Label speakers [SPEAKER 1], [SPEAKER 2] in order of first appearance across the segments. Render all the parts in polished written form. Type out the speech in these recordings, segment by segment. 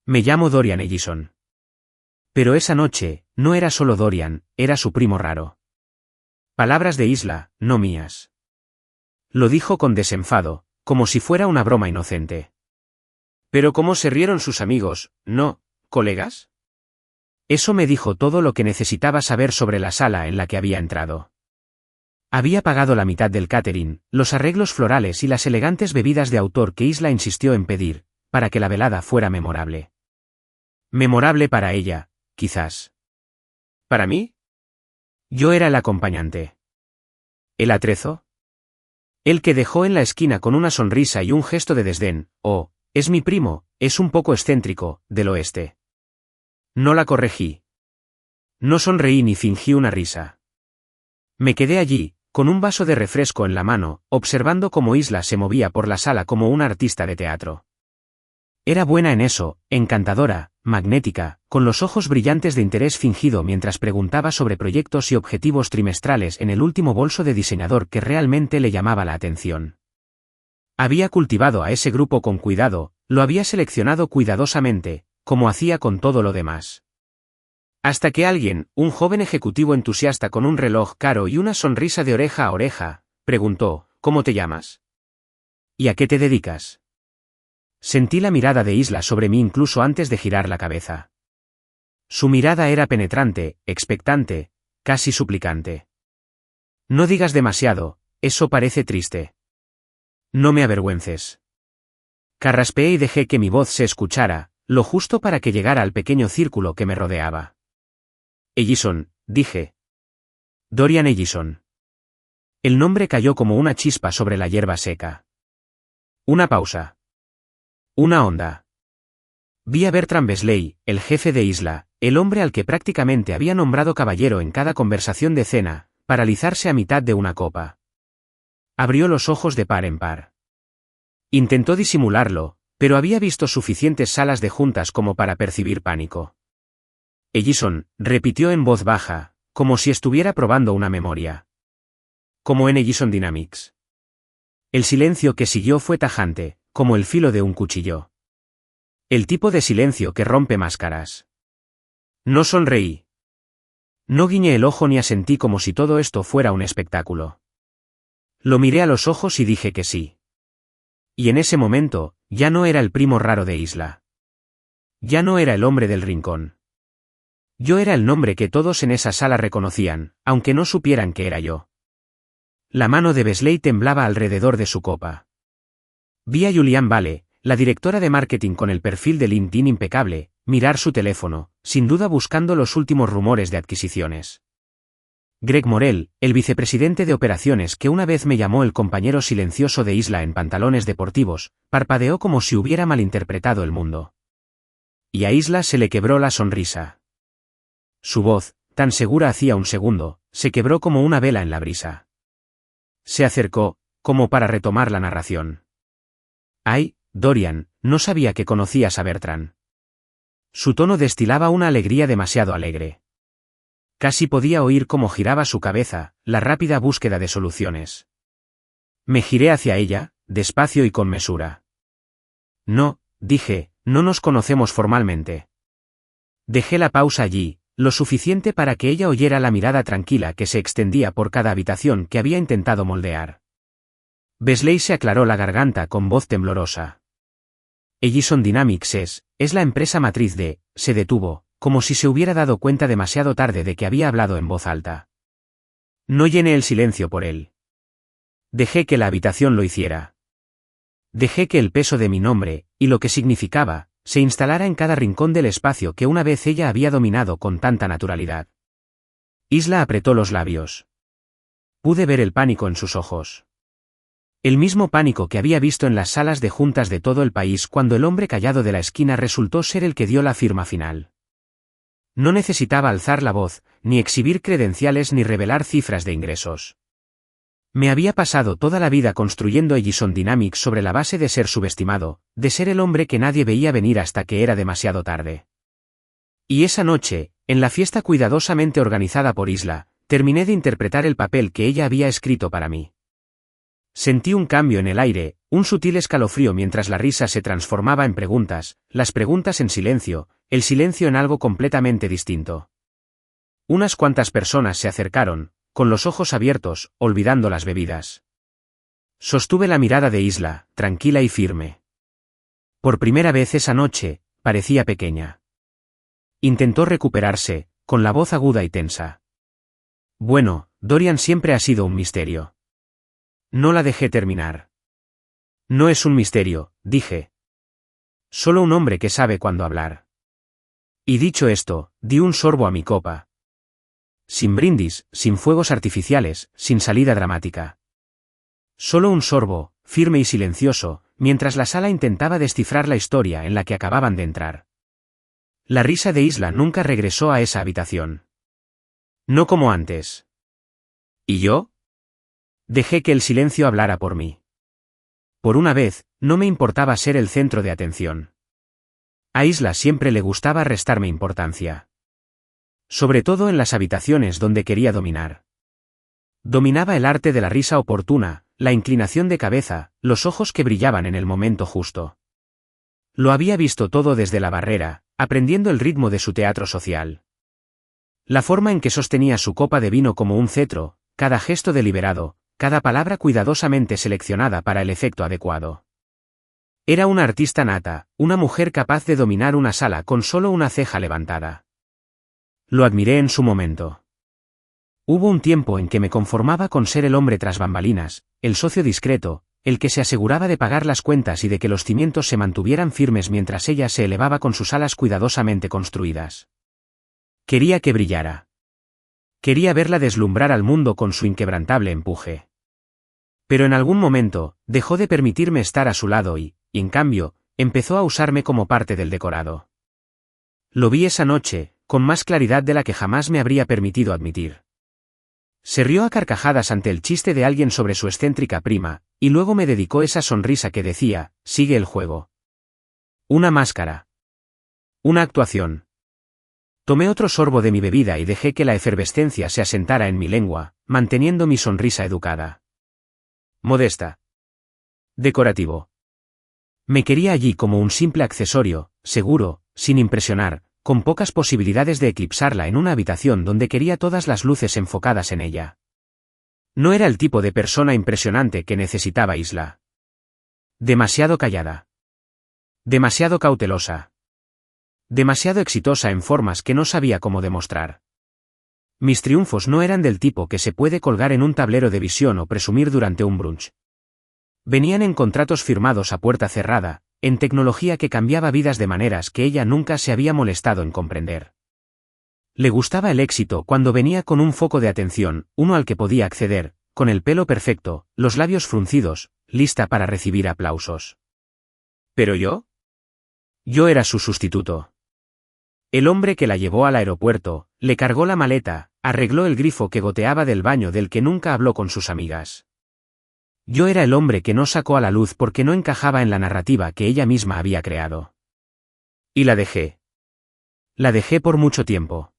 [SPEAKER 1] Me llamo Dorian Ellison. Pero esa noche, no era solo Dorian, era su primo raro. Palabras de Isla, no mías. Lo dijo con desenfado, como si fuera una broma inocente. Pero cómo se rieron sus amigos, ¿no, colegas? Eso me dijo todo lo que necesitaba saber sobre la sala en la que había entrado. Había pagado la mitad del catering, los arreglos florales y las elegantes bebidas de autor que Isla insistió en pedir, para que la velada fuera memorable. Memorable para ella, quizás. ¿Para mí? Yo era el acompañante. ¿El atrezo? El que dejó en la esquina con una sonrisa y un gesto de desdén, es mi primo, es un poco excéntrico, del oeste. No la corregí. No sonreí ni fingí una risa. Me quedé allí, con un vaso de refresco en la mano, observando cómo Isla se movía por la sala como una artista de teatro. Era buena en eso, encantadora, magnética, con los ojos brillantes de interés fingido mientras preguntaba sobre proyectos y objetivos trimestrales en el último bolso de diseñador que realmente le llamaba la atención. Había cultivado a ese grupo con cuidado, lo había seleccionado cuidadosamente, como hacía con todo lo demás. Hasta que alguien, un joven ejecutivo entusiasta con un reloj caro y una sonrisa de oreja a oreja, preguntó, ¿cómo te llamas? ¿Y a qué te dedicas? Sentí la mirada de Isla sobre mí incluso antes de girar la cabeza. Su mirada era penetrante, expectante, casi suplicante. No digas demasiado, eso parece triste. No me avergüences. Carraspeé y dejé que mi voz se escuchara, lo justo para que llegara al pequeño círculo que me rodeaba. Ellison, dije. Dorian Ellison. El nombre cayó como una chispa sobre la hierba seca. Una pausa. Una onda. Vi a Bertrand Besley, el jefe de Isla, el hombre al que prácticamente había nombrado caballero en cada conversación de cena, paralizarse a mitad de una copa. Abrió los ojos de par en par. Intentó disimularlo, pero había visto suficientes salas de juntas como para percibir pánico. Ellison, repitió en voz baja, como si estuviera probando una memoria. Como en Ellison Dynamics. El silencio que siguió fue tajante, como el filo de un cuchillo. El tipo de silencio que rompe máscaras. No sonreí. No guiñé el ojo ni asentí como si todo esto fuera un espectáculo. Lo miré a los ojos y dije que sí. Y en ese momento, ya no era el primo raro de Isla. Ya no era el hombre del rincón. Yo era el nombre que todos en esa sala reconocían, aunque no supieran que era yo. La mano de Besley temblaba alrededor de su copa. Vi a Julian Vale, la directora de marketing con el perfil de LinkedIn impecable, mirar su teléfono, sin duda buscando los últimos rumores de adquisiciones. Greg Morel, el vicepresidente de operaciones que una vez me llamó el compañero silencioso de Isla en pantalones deportivos, parpadeó como si hubiera malinterpretado el mundo. Y a Isla se le quebró la sonrisa. Su voz, tan segura hacía un segundo, se quebró como una vela en la brisa. Se acercó, como para retomar la narración. Ay, Dorian, no sabía que conocías a Bertrand. Su tono destilaba una alegría demasiado alegre. Casi podía oír cómo giraba su cabeza, la rápida búsqueda de soluciones. Me giré hacia ella, despacio y con mesura. No, dije, no nos conocemos formalmente. Dejé la pausa allí, lo suficiente para que ella oyera la mirada tranquila que se extendía por cada habitación que había intentado moldear. Besley se aclaró la garganta con voz temblorosa. Ellison Dynamics es la empresa matriz de, se detuvo, como si se hubiera dado cuenta demasiado tarde de que había hablado en voz alta. No llené el silencio por él. Dejé que la habitación lo hiciera. Dejé que el peso de mi nombre, y lo que significaba, se instalara en cada rincón del espacio que una vez ella había dominado con tanta naturalidad. Isla apretó los labios. Pude ver el pánico en sus ojos. El mismo pánico que había visto en las salas de juntas de todo el país cuando el hombre callado de la esquina resultó ser el que dio la firma final. No necesitaba alzar la voz, ni exhibir credenciales ni revelar cifras de ingresos. Me había pasado toda la vida construyendo Ellison Dynamics sobre la base de ser subestimado, de ser el hombre que nadie veía venir hasta que era demasiado tarde. Y esa noche, en la fiesta cuidadosamente organizada por Isla, terminé de interpretar el papel que ella había escrito para mí. Sentí un cambio en el aire, un sutil escalofrío mientras la risa se transformaba en preguntas, las preguntas en silencio, el silencio en algo completamente distinto. Unas cuantas personas se acercaron, con los ojos abiertos, olvidando las bebidas. Sostuve la mirada de Isla, tranquila y firme. Por primera vez esa noche, parecía pequeña. Intentó recuperarse, con la voz aguda y tensa. Bueno, Dorian siempre ha sido un misterio. No la dejé terminar. No es un misterio, dije. Solo un hombre que sabe cuándo hablar. Y dicho esto, di un sorbo a mi copa. Sin brindis, sin fuegos artificiales, sin salida dramática. Solo un sorbo, firme y silencioso, mientras la sala intentaba descifrar la historia en la que acababan de entrar. La risa de Isla nunca regresó a esa habitación. No como antes. ¿Y yo? Dejé que el silencio hablara por mí. Por una vez, no me importaba ser el centro de atención. A Isla siempre le gustaba restarme importancia. Sobre todo en las habitaciones donde quería dominar. Dominaba el arte de la risa oportuna, la inclinación de cabeza, los ojos que brillaban en el momento justo. Lo había visto todo desde la barrera, aprendiendo el ritmo de su teatro social. La forma en que sostenía su copa de vino como un cetro, cada gesto deliberado, cada palabra cuidadosamente seleccionada para el efecto adecuado. Era una artista nata, una mujer capaz de dominar una sala con solo una ceja levantada. Lo admiré en su momento. Hubo un tiempo en que me conformaba con ser el hombre tras bambalinas, el socio discreto, el que se aseguraba de pagar las cuentas y de que los cimientos se mantuvieran firmes mientras ella se elevaba con sus alas cuidadosamente construidas. Quería que brillara. Quería verla deslumbrar al mundo con su inquebrantable empuje. Pero en algún momento, dejó de permitirme estar a su lado y, en cambio, empezó a usarme como parte del decorado. Lo vi esa noche, con más claridad de la que jamás me habría permitido admitir. Se rió a carcajadas ante el chiste de alguien sobre su excéntrica prima, y luego me dedicó esa sonrisa que decía, sigue el juego. Una máscara. Una actuación. Tomé otro sorbo de mi bebida y dejé que la efervescencia se asentara en mi lengua, manteniendo mi sonrisa educada. Modesta. Decorativo. Me quería allí como un simple accesorio, seguro, sin impresionar, con pocas posibilidades de eclipsarla en una habitación donde quería todas las luces enfocadas en ella. No era el tipo de persona impresionante que necesitaba Isla. Demasiado callada. Demasiado cautelosa. Demasiado exitosa en formas que no sabía cómo demostrar. Mis triunfos no eran del tipo que se puede colgar en un tablero de visión o presumir durante un brunch. Venían en contratos firmados a puerta cerrada, en tecnología que cambiaba vidas de maneras que ella nunca se había molestado en comprender. Le gustaba el éxito cuando venía con un foco de atención, uno al que podía acceder, con el pelo perfecto, los labios fruncidos, lista para recibir aplausos. ¿Pero yo? Yo era su sustituto. El hombre que la llevó al aeropuerto, le cargó la maleta, arregló el grifo que goteaba del baño del que nunca habló con sus amigas. Yo era el hombre que no sacó a la luz porque no encajaba en la narrativa que ella misma había creado. Y la dejé. La dejé por mucho tiempo.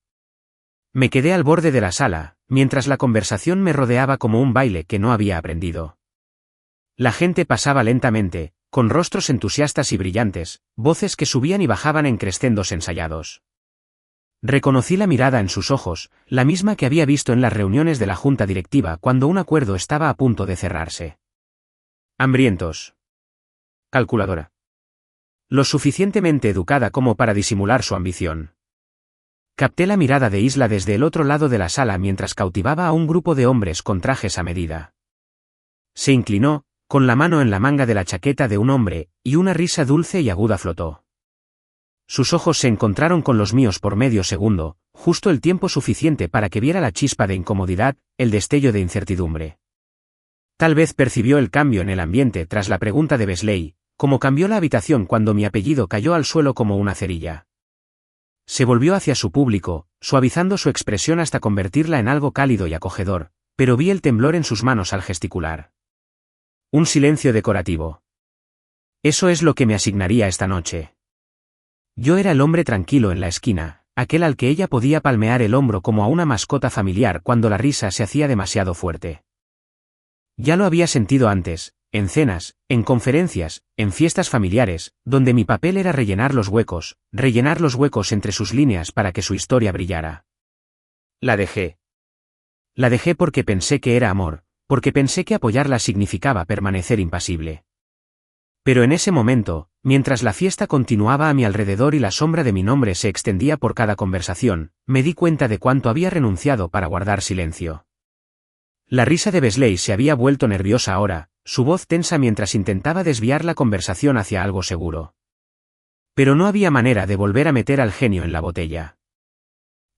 [SPEAKER 1] Me quedé al borde de la sala, mientras la conversación me rodeaba como un baile que no había aprendido. La gente pasaba lentamente, con rostros entusiastas y brillantes, voces que subían y bajaban en crescendos ensayados. Reconocí la mirada en sus ojos, la misma que había visto en las reuniones de la junta directiva cuando un acuerdo estaba a punto de cerrarse. Hambrientos. Calculadora. Lo suficientemente educada como para disimular su ambición. Capté la mirada de Isla desde el otro lado de la sala mientras cautivaba a un grupo de hombres con trajes a medida. Se inclinó, con la mano en la manga de la chaqueta de un hombre, y una risa dulce y aguda flotó. Sus ojos se encontraron con los míos por medio segundo, justo el tiempo suficiente para que viera la chispa de incomodidad, el destello de incertidumbre. Tal vez percibió el cambio en el ambiente tras la pregunta de Besley, como cambió la habitación cuando mi apellido cayó al suelo como una cerilla. Se volvió hacia su público, suavizando su expresión hasta convertirla en algo cálido y acogedor, pero vi el temblor en sus manos al gesticular. Un silencio decorativo. Eso es lo que me asignaría esta noche. Yo era el hombre tranquilo en la esquina, aquel al que ella podía palmear el hombro como a una mascota familiar cuando la risa se hacía demasiado fuerte. Ya lo había sentido antes, en cenas, en conferencias, en fiestas familiares, donde mi papel era rellenar los huecos entre sus líneas para que su historia brillara. La dejé. La dejé porque pensé que era amor, porque pensé que apoyarla significaba permanecer impasible. Pero en ese momento, mientras la fiesta continuaba a mi alrededor y la sombra de mi nombre se extendía por cada conversación, me di cuenta de cuánto había renunciado para guardar silencio. La risa de Besley se había vuelto nerviosa ahora, su voz tensa mientras intentaba desviar la conversación hacia algo seguro. Pero no había manera de volver a meter al genio en la botella.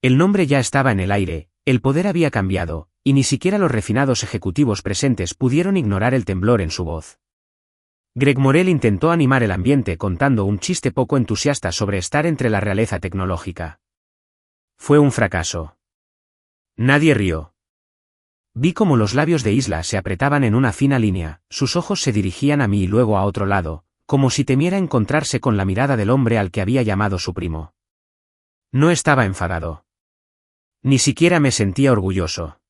[SPEAKER 1] El nombre ya estaba en el aire, el poder había cambiado, y ni siquiera los refinados ejecutivos presentes pudieron ignorar el temblor en su voz. Greg Morrell intentó animar el ambiente contando un chiste poco entusiasta sobre estar entre la realeza tecnológica. Fue un fracaso. Nadie rió. Vi cómo los labios de Isla se apretaban en una fina línea, sus ojos se dirigían a mí y luego a otro lado, como si temiera encontrarse con la mirada del hombre al que había llamado su primo. No estaba enfadado. Ni siquiera me sentía orgulloso.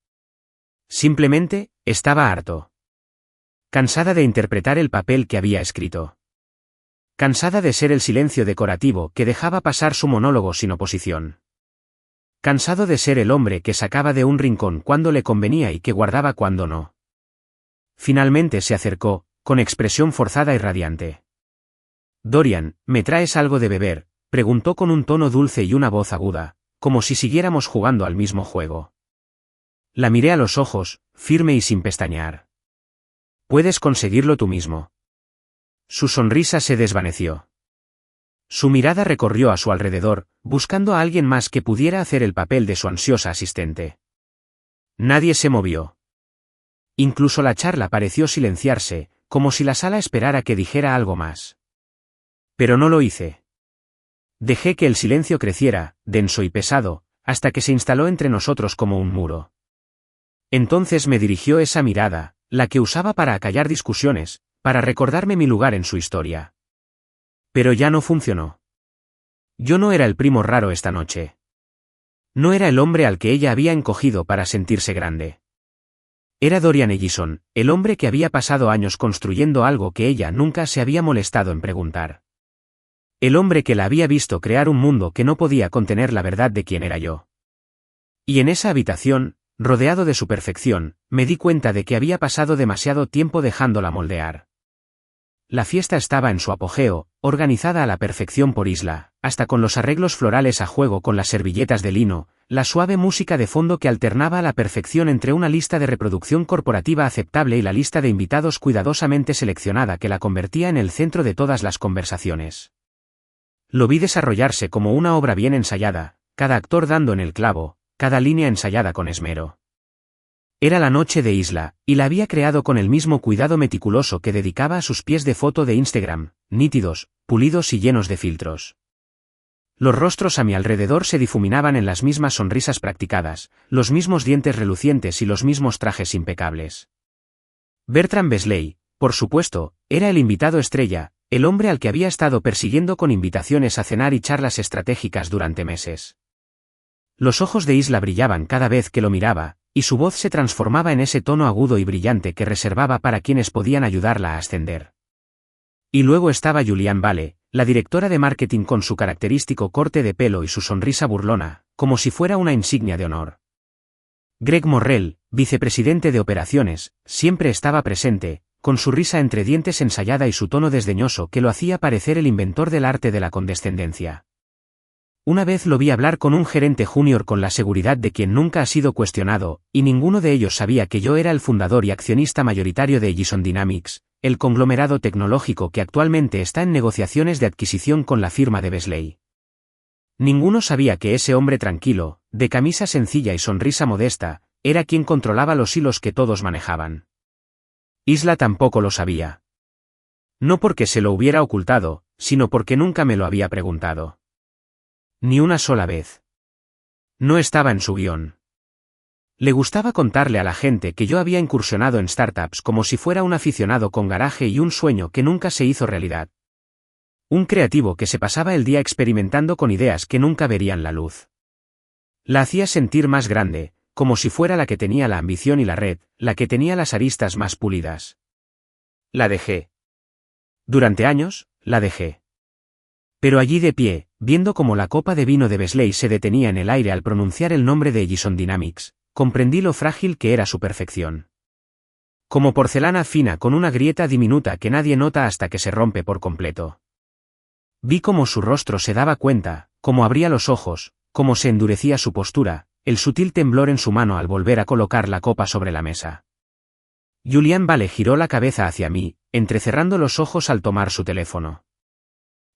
[SPEAKER 1] Simplemente, estaba harto. Cansada de interpretar el papel que había escrito. Cansada de ser el silencio decorativo que dejaba pasar su monólogo sin oposición. Cansado de ser el hombre que sacaba de un rincón cuando le convenía y que guardaba cuando no. Finalmente se acercó, con expresión forzada y radiante. «Dorian, ¿me traes algo de beber?», preguntó con un tono dulce y una voz aguda, como si siguiéramos jugando al mismo juego. La miré a los ojos, firme y sin pestañear. «Puedes conseguirlo tú mismo». Su sonrisa se desvaneció. Su mirada recorrió a su alrededor, buscando a alguien más que pudiera hacer el papel de su ansiosa asistente. Nadie se movió. Incluso la charla pareció silenciarse, como si la sala esperara que dijera algo más. Pero no lo hice. Dejé que el silencio creciera, denso y pesado, hasta que se instaló entre nosotros como un muro. Entonces me dirigió esa mirada, la que usaba para acallar discusiones, para recordarme mi lugar en su historia. Pero ya no funcionó. Yo no era el primo raro esta noche. No era el hombre al que ella había encogido para sentirse grande. Era Dorian Ellison, el hombre que había pasado años construyendo algo que ella nunca se había molestado en preguntar. El hombre que la había visto crear un mundo que no podía contener la verdad de quién era yo. Y en esa habitación, rodeado de su perfección, me di cuenta de que había pasado demasiado tiempo dejándola moldear. La fiesta estaba en su apogeo, organizada a la perfección por Isla, hasta con los arreglos florales a juego con las servilletas de lino, la suave música de fondo que alternaba a la perfección entre una lista de reproducción corporativa aceptable y la lista de invitados cuidadosamente seleccionada que la convertía en el centro de todas las conversaciones. Lo vi desarrollarse como una obra bien ensayada, cada actor dando en el clavo, cada línea ensayada con esmero. Era la noche de Isla, y la había creado con el mismo cuidado meticuloso que dedicaba a sus pies de foto de Instagram, nítidos, pulidos y llenos de filtros. Los rostros a mi alrededor se difuminaban en las mismas sonrisas practicadas, los mismos dientes relucientes y los mismos trajes impecables. Bertrand Besley, por supuesto, era el invitado estrella, el hombre al que había estado persiguiendo con invitaciones a cenar y charlas estratégicas durante meses. Los ojos de Isla brillaban cada vez que lo miraba, y su voz se transformaba en ese tono agudo y brillante que reservaba para quienes podían ayudarla a ascender. Y luego estaba Julianne Vale, la directora de marketing con su característico corte de pelo y su sonrisa burlona, como si fuera una insignia de honor. Greg Morrell, vicepresidente de operaciones, siempre estaba presente, con su risa entre dientes ensayada y su tono desdeñoso que lo hacía parecer el inventor del arte de la condescendencia. Una vez lo vi hablar con un gerente junior con la seguridad de quien nunca ha sido cuestionado, y ninguno de ellos sabía que yo era el fundador y accionista mayoritario de Ellison Dynamics, el conglomerado tecnológico que actualmente está en negociaciones de adquisición con la firma de Besley. Ninguno sabía que ese hombre tranquilo, de camisa sencilla y sonrisa modesta, era quien controlaba los hilos que todos manejaban. Isla tampoco lo sabía. No porque se lo hubiera ocultado, sino porque nunca me lo había preguntado. Ni una sola vez. No estaba en su guión. Le gustaba contarle a la gente que yo había incursionado en startups como si fuera un aficionado con garaje y un sueño que nunca se hizo realidad. Un creativo que se pasaba el día experimentando con ideas que nunca verían la luz. La hacía sentir más grande, como si fuera la que tenía la ambición y la red, la que tenía las aristas más pulidas. La dejé. Durante años, la dejé. Pero allí de pie, viendo cómo la copa de vino de Besley se detenía en el aire al pronunciar el nombre de Edison Dynamics, comprendí lo frágil que era su perfección. Como porcelana fina con una grieta diminuta que nadie nota hasta que se rompe por completo. Vi cómo su rostro se daba cuenta, cómo abría los ojos, cómo se endurecía su postura, el sutil temblor en su mano al volver a colocar la copa sobre la mesa. Julian Vale giró la cabeza hacia mí, entrecerrando los ojos al tomar su teléfono.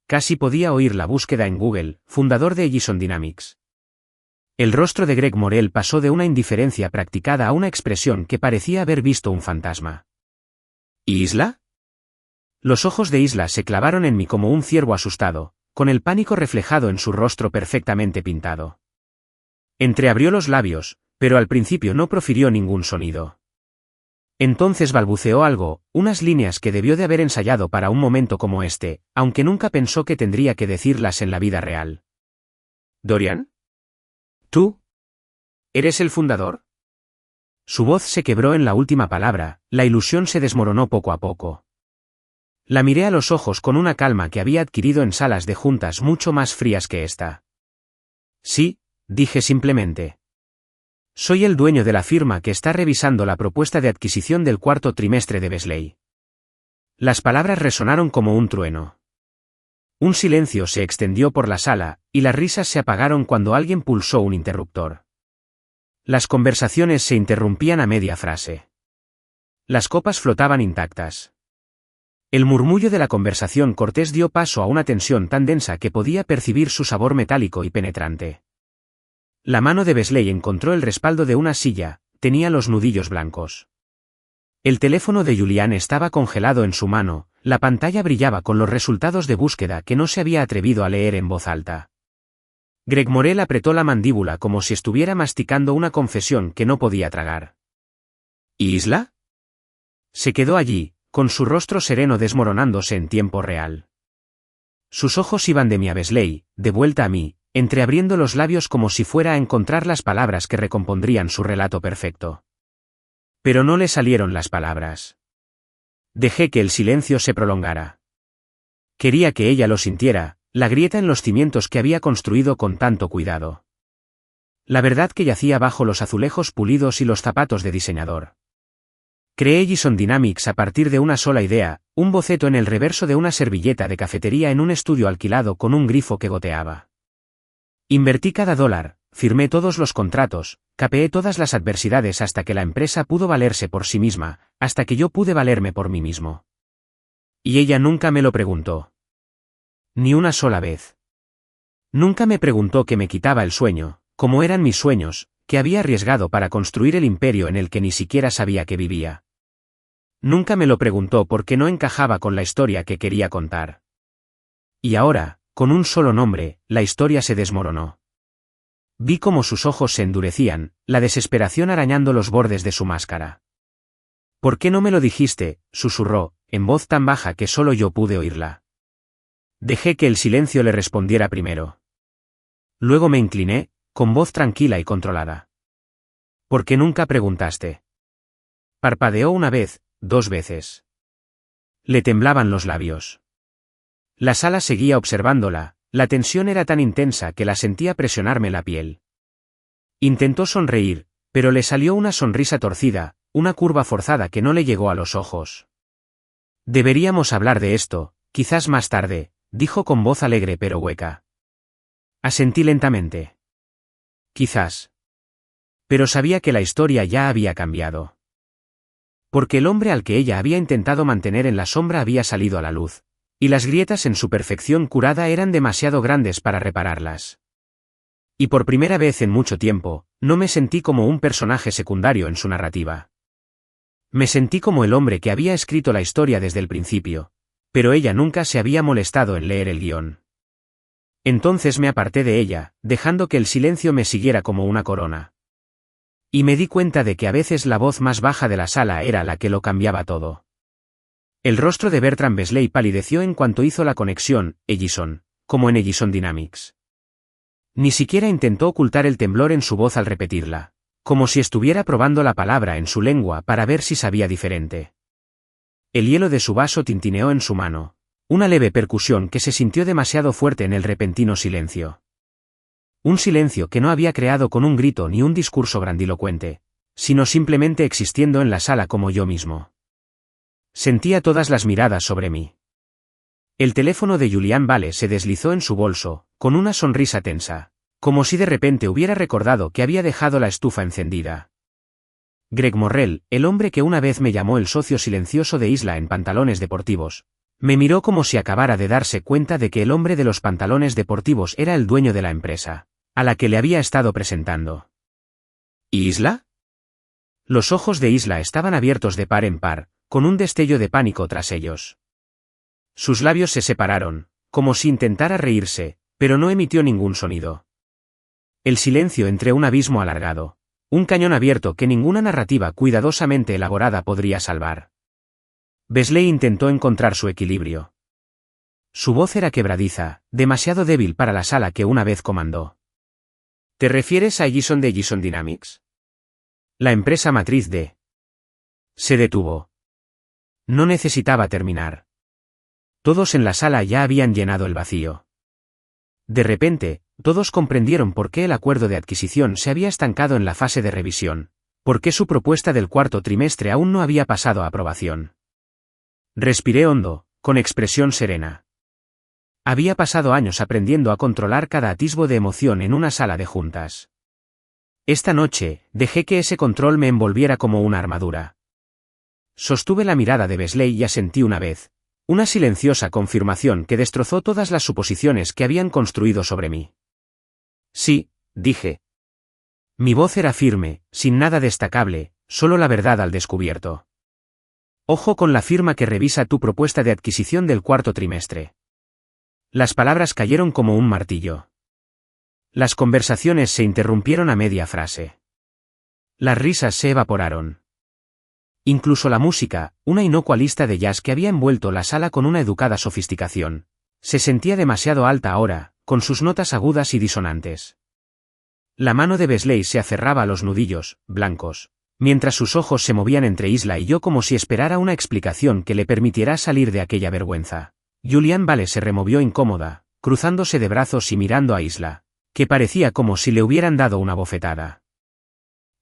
[SPEAKER 1] Casi podía oír la búsqueda en Google, fundador de Edison Dynamics. El rostro de Greg Morel pasó de una indiferencia practicada a una expresión que parecía haber visto un fantasma. ¿Y Isla? Los ojos de Isla se clavaron en mí como un ciervo asustado, con el pánico reflejado en su rostro perfectamente pintado. Entreabrió los labios, pero al principio no profirió ningún sonido. Entonces balbuceó algo, unas líneas que debió de haber ensayado para un momento como este, aunque nunca pensó que tendría que decirlas en la vida real. ¿Dorian? ¿Tú? ¿Eres el fundador? Su voz se quebró en la última palabra, la ilusión se desmoronó poco a poco. La miré a los ojos con una calma que había adquirido en salas de juntas mucho más frías que esta. Sí, dije simplemente. Soy el dueño de la firma que está revisando la propuesta de adquisición del cuarto trimestre de Besley. Las palabras resonaron como un trueno. Un silencio se extendió por la sala, y las risas se apagaron cuando alguien pulsó un interruptor. Las conversaciones se interrumpían a media frase. Las copas flotaban intactas. El murmullo de la conversación cortés dio paso a una tensión tan densa que podía percibir su sabor metálico y penetrante. La mano de Besley encontró el respaldo de una silla, tenía los nudillos blancos. El teléfono de Julian estaba congelado en su mano, la pantalla brillaba con los resultados de búsqueda que no se había atrevido a leer en voz alta. Greg Morel apretó la mandíbula como si estuviera masticando una confesión que no podía tragar. ¿Y Isla? Se quedó allí, con su rostro sereno desmoronándose en tiempo real. Sus ojos iban de mí a Besley, de vuelta a mí, entreabriendo los labios como si fuera a encontrar las palabras que recompondrían su relato perfecto. Pero no le salieron las palabras. Dejé que el silencio se prolongara. Quería que ella lo sintiera, la grieta en los cimientos que había construido con tanto cuidado. La verdad que yacía bajo los azulejos pulidos y los zapatos de diseñador. Creé Edison Dynamics a partir de una sola idea, un boceto en el reverso de una servilleta de cafetería en un estudio alquilado con un grifo que goteaba. Invertí cada dólar, firmé todos los contratos, capeé todas las adversidades hasta que la empresa pudo valerse por sí misma, hasta que yo pude valerme por mí mismo. Y ella nunca me lo preguntó. Ni una sola vez. Nunca me preguntó qué me quitaba el sueño, cómo eran mis sueños, que había arriesgado para construir el imperio en el que ni siquiera sabía que vivía. Nunca me lo preguntó porque no encajaba con la historia que quería contar. Y ahora, con un solo nombre, la historia se desmoronó. Vi cómo sus ojos se endurecían, la desesperación arañando los bordes de su máscara. ¿Por qué no me lo dijiste?, susurró, en voz tan baja que solo yo pude oírla. Dejé que el silencio le respondiera primero. Luego me incliné, con voz tranquila y controlada. ¿Por qué nunca preguntaste? Parpadeó una vez, 2 veces. Le temblaban los labios. La sala seguía observándola, la tensión era tan intensa que la sentía presionarme la piel. Intentó sonreír, pero le salió una sonrisa torcida, una curva forzada que no le llegó a los ojos. Deberíamos hablar de esto, quizás más tarde, dijo con voz alegre pero hueca. Asentí lentamente. Quizás. Pero sabía que la historia ya había cambiado. Porque el hombre al que ella había intentado mantener en la sombra había salido a la luz. Y las grietas en su perfección curada eran demasiado grandes para repararlas. Y por primera vez en mucho tiempo, no me sentí como un personaje secundario en su narrativa. Me sentí como el hombre que había escrito la historia desde el principio, pero ella nunca se había molestado en leer el guión. Entonces me aparté de ella, dejando que el silencio me siguiera como una corona. Y me di cuenta de que a veces la voz más baja de la sala era la que lo cambiaba todo. El rostro de Bertrand Besley palideció en cuanto hizo la conexión, Edison, como en Edison Dynamics. Ni siquiera intentó ocultar el temblor en su voz al repetirla. como si estuviera probando la palabra en su lengua para ver si sabía diferente. El hielo de su vaso tintineó en su mano, una leve percusión que se sintió demasiado fuerte en el repentino silencio. Un silencio que no había creado con un grito ni un discurso grandilocuente, sino simplemente existiendo en la sala como yo mismo. Sentía todas las miradas sobre mí. El teléfono de Julian Vale se deslizó en su bolso, con una sonrisa tensa, como si de repente hubiera recordado que había dejado la estufa encendida. Greg Morrell, el hombre que una vez me llamó el socio silencioso de Isla en pantalones deportivos, me miró como si acabara de darse cuenta de que el hombre de los pantalones deportivos era el dueño de la empresa, a la que le había estado presentando. ¿Y Isla? Los ojos de Isla estaban abiertos de par en par, con un destello de pánico tras ellos. Sus labios se separaron, como si intentara reírse, pero no emitió ningún sonido. El silencio entre un abismo alargado, un cañón abierto que ninguna narrativa cuidadosamente elaborada podría salvar. Besley intentó encontrar su equilibrio. Su voz era quebradiza, demasiado débil para la sala que una vez comandó. ¿Te refieres a Gison de Gison Dynamics? La empresa matriz de... Se detuvo. No necesitaba terminar. Todos en la sala ya habían llenado el vacío. De repente, todos comprendieron por qué el acuerdo de adquisición se había estancado en la fase de revisión, por qué su propuesta del cuarto trimestre aún no había pasado a aprobación. Respiré hondo, con expresión serena. Había pasado años aprendiendo a controlar cada atisbo de emoción en una sala de juntas. Esta noche, dejé que ese control me envolviera como una armadura. Sostuve la mirada de Besley y asentí una vez, una silenciosa confirmación que destrozó todas las suposiciones que habían construido sobre mí. Sí, dije. Mi voz era firme, sin nada destacable, solo la verdad al descubierto. Ojo con la firma que revisa tu propuesta de adquisición del cuarto trimestre. Las palabras cayeron como un martillo. Las conversaciones se interrumpieron a media frase. Las risas se evaporaron. Incluso la música, una inocua lista de jazz que había envuelto la sala con una educada sofisticación, se sentía demasiado alta ahora, con sus notas agudas y disonantes. La mano de Besley se aferraba a los nudillos, blancos, mientras sus ojos se movían entre Isla y yo como si esperara una explicación que le permitiera salir de aquella vergüenza. Julian Vale se removió incómoda, cruzándose de brazos y mirando a Isla, que parecía como si le hubieran dado una bofetada.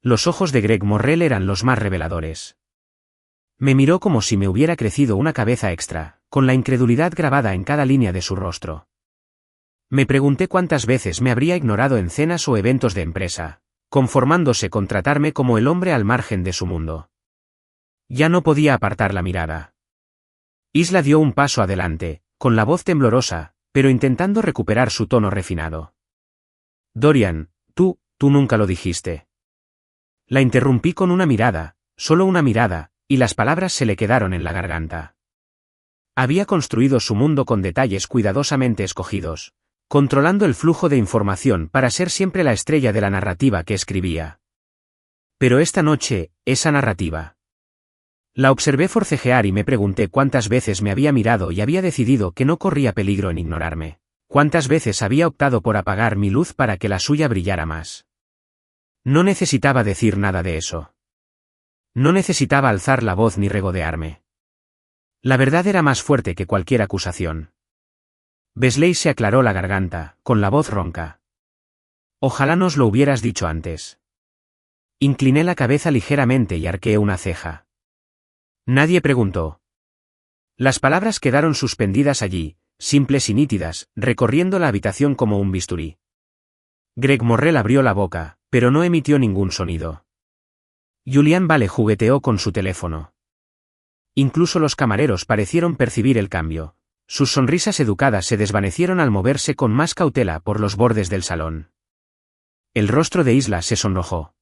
[SPEAKER 1] Los ojos de Greg Morrell eran los más reveladores. Me miró como si me hubiera crecido una cabeza extra, con la incredulidad grabada en cada línea de su rostro. Me pregunté cuántas veces me habría ignorado en cenas o eventos de empresa, conformándose con tratarme como el hombre al margen de su mundo. Ya no podía apartar la mirada. Isla dio un paso adelante, con la voz temblorosa, pero intentando recuperar su tono refinado. Dorian, tú nunca lo dijiste. La interrumpí con una mirada, solo una mirada, y las palabras se le quedaron en la garganta. Había construido su mundo con detalles cuidadosamente escogidos, controlando el flujo de información para ser siempre la estrella de la narrativa que escribía. Pero esta noche, esa narrativa. La observé forcejear y me pregunté cuántas veces me había mirado y había decidido que no corría peligro en ignorarme, cuántas veces había optado por apagar mi luz para que la suya brillara más. No necesitaba decir nada de eso. No necesitaba alzar la voz ni regodearme. La verdad era más fuerte que cualquier acusación. Besley se aclaró la garganta, con la voz ronca. Ojalá nos lo hubieras dicho antes. Incliné la cabeza ligeramente y arqueé una ceja. Nadie preguntó. Las palabras quedaron suspendidas allí, simples y nítidas, recorriendo la habitación como un bisturí. Greg Morrell abrió la boca, pero no emitió ningún sonido. Julian Vale jugueteó con su teléfono. Incluso los camareros parecieron percibir el cambio. Sus sonrisas educadas se desvanecieron al moverse con más cautela por los bordes del salón. El rostro de Isla se sonrojó.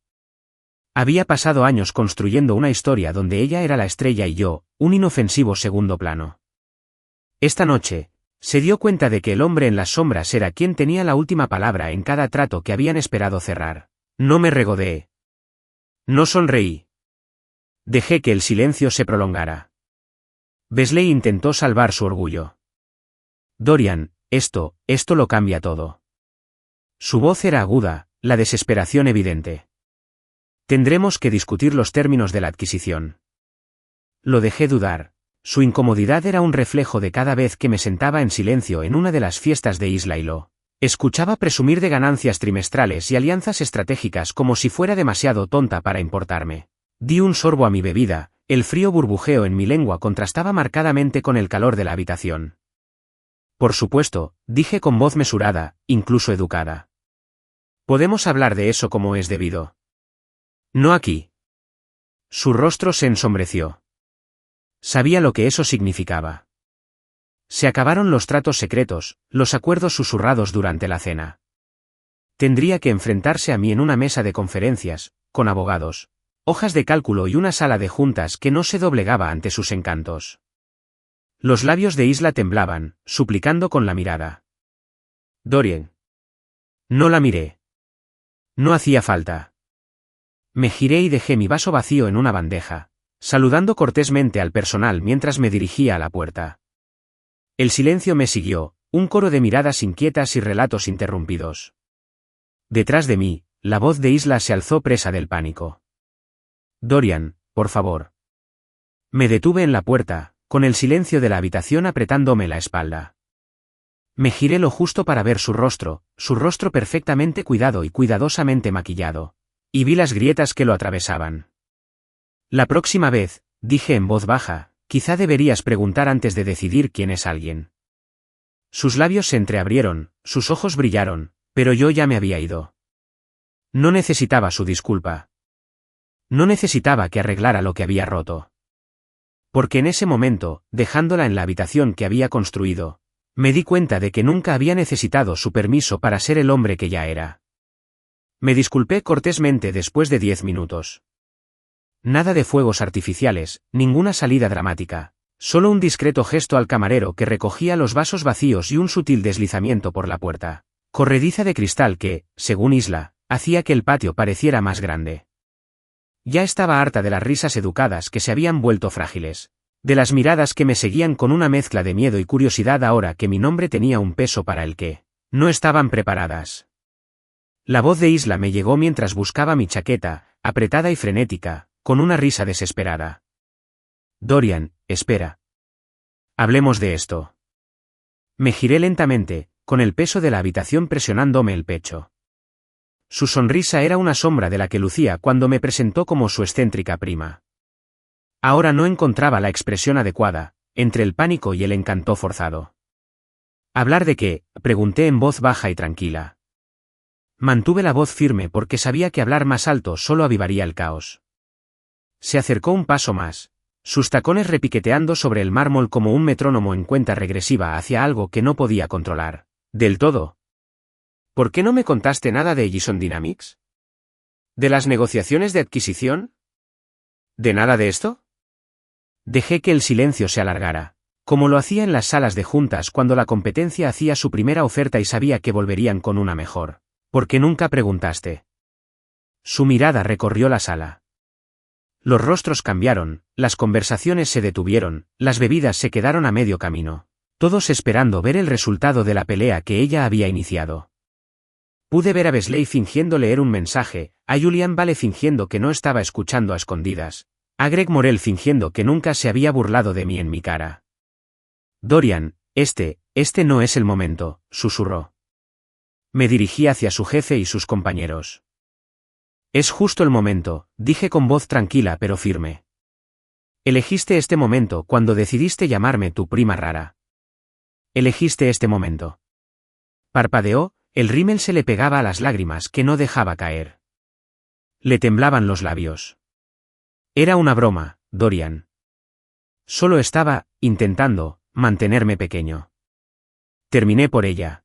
[SPEAKER 1] Había pasado años construyendo una historia donde ella era la estrella y yo, un inofensivo segundo plano. Esta noche, se dio cuenta de que el hombre en las sombras era quien tenía la última palabra en cada trato que habían esperado cerrar. No me regodeé. No sonreí. Dejé que el silencio se prolongara. Besley intentó salvar su orgullo. Dorian, esto lo cambia todo. Su voz era aguda, la desesperación evidente. Tendremos que discutir los términos de la adquisición. Lo dejé dudar. Su incomodidad era un reflejo de cada vez que me sentaba en silencio en una de las fiestas de Isla y lo escuchaba presumir de ganancias trimestrales y alianzas estratégicas como si fuera demasiado tonta para importarme. Di un sorbo a mi bebida, el frío burbujeo en mi lengua contrastaba marcadamente con el calor de la habitación. Por supuesto, dije con voz mesurada, incluso educada. Podemos hablar de eso como es debido. No aquí. Su rostro se ensombreció. Sabía lo que eso significaba. Se acabaron los tratos secretos, los acuerdos susurrados durante la cena. Tendría que enfrentarse a mí en una mesa de conferencias, con abogados, hojas de cálculo y una sala de juntas que no se doblegaba ante sus encantos. Los labios de Isla temblaban, suplicando con la mirada. Dorian. No la miré. No hacía falta. Me giré y dejé mi vaso vacío en una bandeja, saludando cortésmente al personal mientras me dirigía a la puerta. El silencio me siguió, un coro de miradas inquietas y relatos interrumpidos. Detrás de mí, la voz de Isla se alzó presa del pánico. Dorian, por favor. Me detuve en la puerta, con el silencio de la habitación apretándome la espalda. Me giré lo justo para ver su rostro perfectamente cuidado y cuidadosamente maquillado, y vi las grietas que lo atravesaban. La próxima vez, dije en voz baja, quizá deberías preguntar antes de decidir quién es alguien. Sus labios se entreabrieron, sus ojos brillaron, pero yo ya me había ido. No necesitaba su disculpa. No necesitaba que arreglara lo que había roto. Porque en ese momento, dejándola en la habitación que había construido, me di cuenta de que nunca había necesitado su permiso para ser el hombre que ya era. Me disculpé cortésmente después de 10 minutos. Nada de fuegos artificiales, ninguna salida dramática, solo un discreto gesto al camarero que recogía los vasos vacíos y un sutil deslizamiento por la puerta, corrediza de cristal que, según Isla, hacía que el patio pareciera más grande. Ya estaba harta de las risas educadas que se habían vuelto frágiles, de las miradas que me seguían con una mezcla de miedo y curiosidad ahora que mi nombre tenía un peso para el que no estaban preparadas. La voz de Isla me llegó mientras buscaba mi chaqueta, apretada y frenética, con una risa desesperada. Dorian, espera. Hablemos de esto. Me giré lentamente, con el peso de la habitación presionándome el pecho. Su sonrisa era una sombra de la que lucía cuando me presentó como su excéntrica prima. Ahora no encontraba la expresión adecuada, entre el pánico y el encanto forzado. ¿Hablar de qué?, pregunté en voz baja y tranquila. Mantuve la voz firme porque sabía que hablar más alto solo avivaría el caos. Se acercó un paso más, sus tacones repiqueteando sobre el mármol como un metrónomo en cuenta regresiva hacia algo que no podía controlar. Del todo. ¿Por qué no me contaste nada de Ellison Dynamics? ¿De las negociaciones de adquisición? ¿De nada de esto? Dejé que el silencio se alargara, como lo hacía en las salas de juntas cuando la competencia hacía su primera oferta y sabía que volverían con una mejor. ¿Por qué nunca preguntaste? Su mirada recorrió la sala. Los rostros cambiaron, las conversaciones se detuvieron, las bebidas se quedaron a medio camino, todos esperando ver el resultado de la pelea que ella había iniciado. Pude ver a Besley fingiendo leer un mensaje, a Julian Vale fingiendo que no estaba escuchando a escondidas, a Greg Morel fingiendo que nunca se había burlado de mí en mi cara. Dorian, este no es el momento, susurró. Me dirigí hacia su jefe y sus compañeros. Es justo el momento, dije con voz tranquila pero firme. Elegiste este momento cuando decidiste llamarme tu prima rara. Elegiste este momento. Parpadeó, el rímel se le pegaba a las lágrimas que no dejaba caer. Le temblaban los labios. Era una broma, Dorian. Solo estaba intentando mantenerme pequeño. Terminé por ella.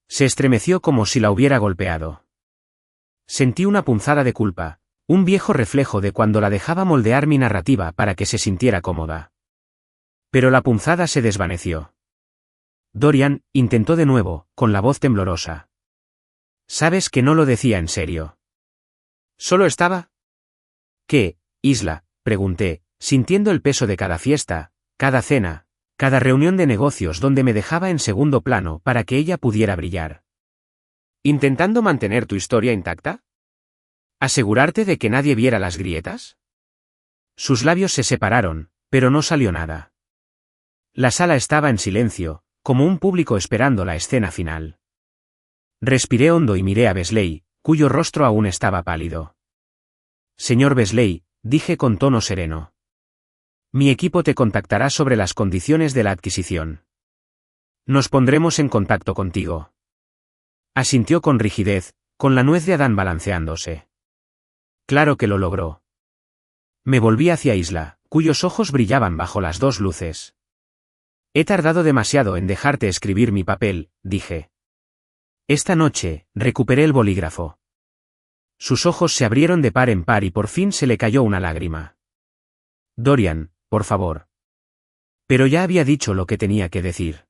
[SPEAKER 1] Se estremeció como si la hubiera golpeado. Sentí una punzada de culpa, un viejo reflejo de cuando la dejaba moldear mi narrativa para que se sintiera cómoda. Pero la punzada se desvaneció. Dorian intentó de nuevo, con la voz temblorosa. Sabes que no lo decía en serio. ¿Solo estaba? ¿Qué, Isla?, pregunté, sintiendo el peso de cada fiesta, cada cena, cada reunión de negocios donde me dejaba en segundo plano para que ella pudiera brillar. ¿Intentando mantener tu historia intacta? ¿Asegurarte de que nadie viera las grietas? Sus labios se separaron, pero no salió nada. La sala estaba en silencio, como un público esperando la escena final. Respiré hondo y miré a Wesley, cuyo rostro aún estaba pálido. Señor Wesley, dije con tono sereno. Mi equipo te contactará sobre las condiciones de la adquisición. Nos pondremos en contacto contigo. Asintió con rigidez, con la nuez de Adán balanceándose. Claro que lo logró. Me volví hacia Isla, cuyos ojos brillaban bajo las dos luces. He tardado demasiado en dejarte escribir mi papel, dije. Esta noche, recuperé el bolígrafo. Sus ojos se abrieron de par en par y por fin se le cayó una lágrima. Dorian, por favor. Pero ya había dicho lo que tenía que decir.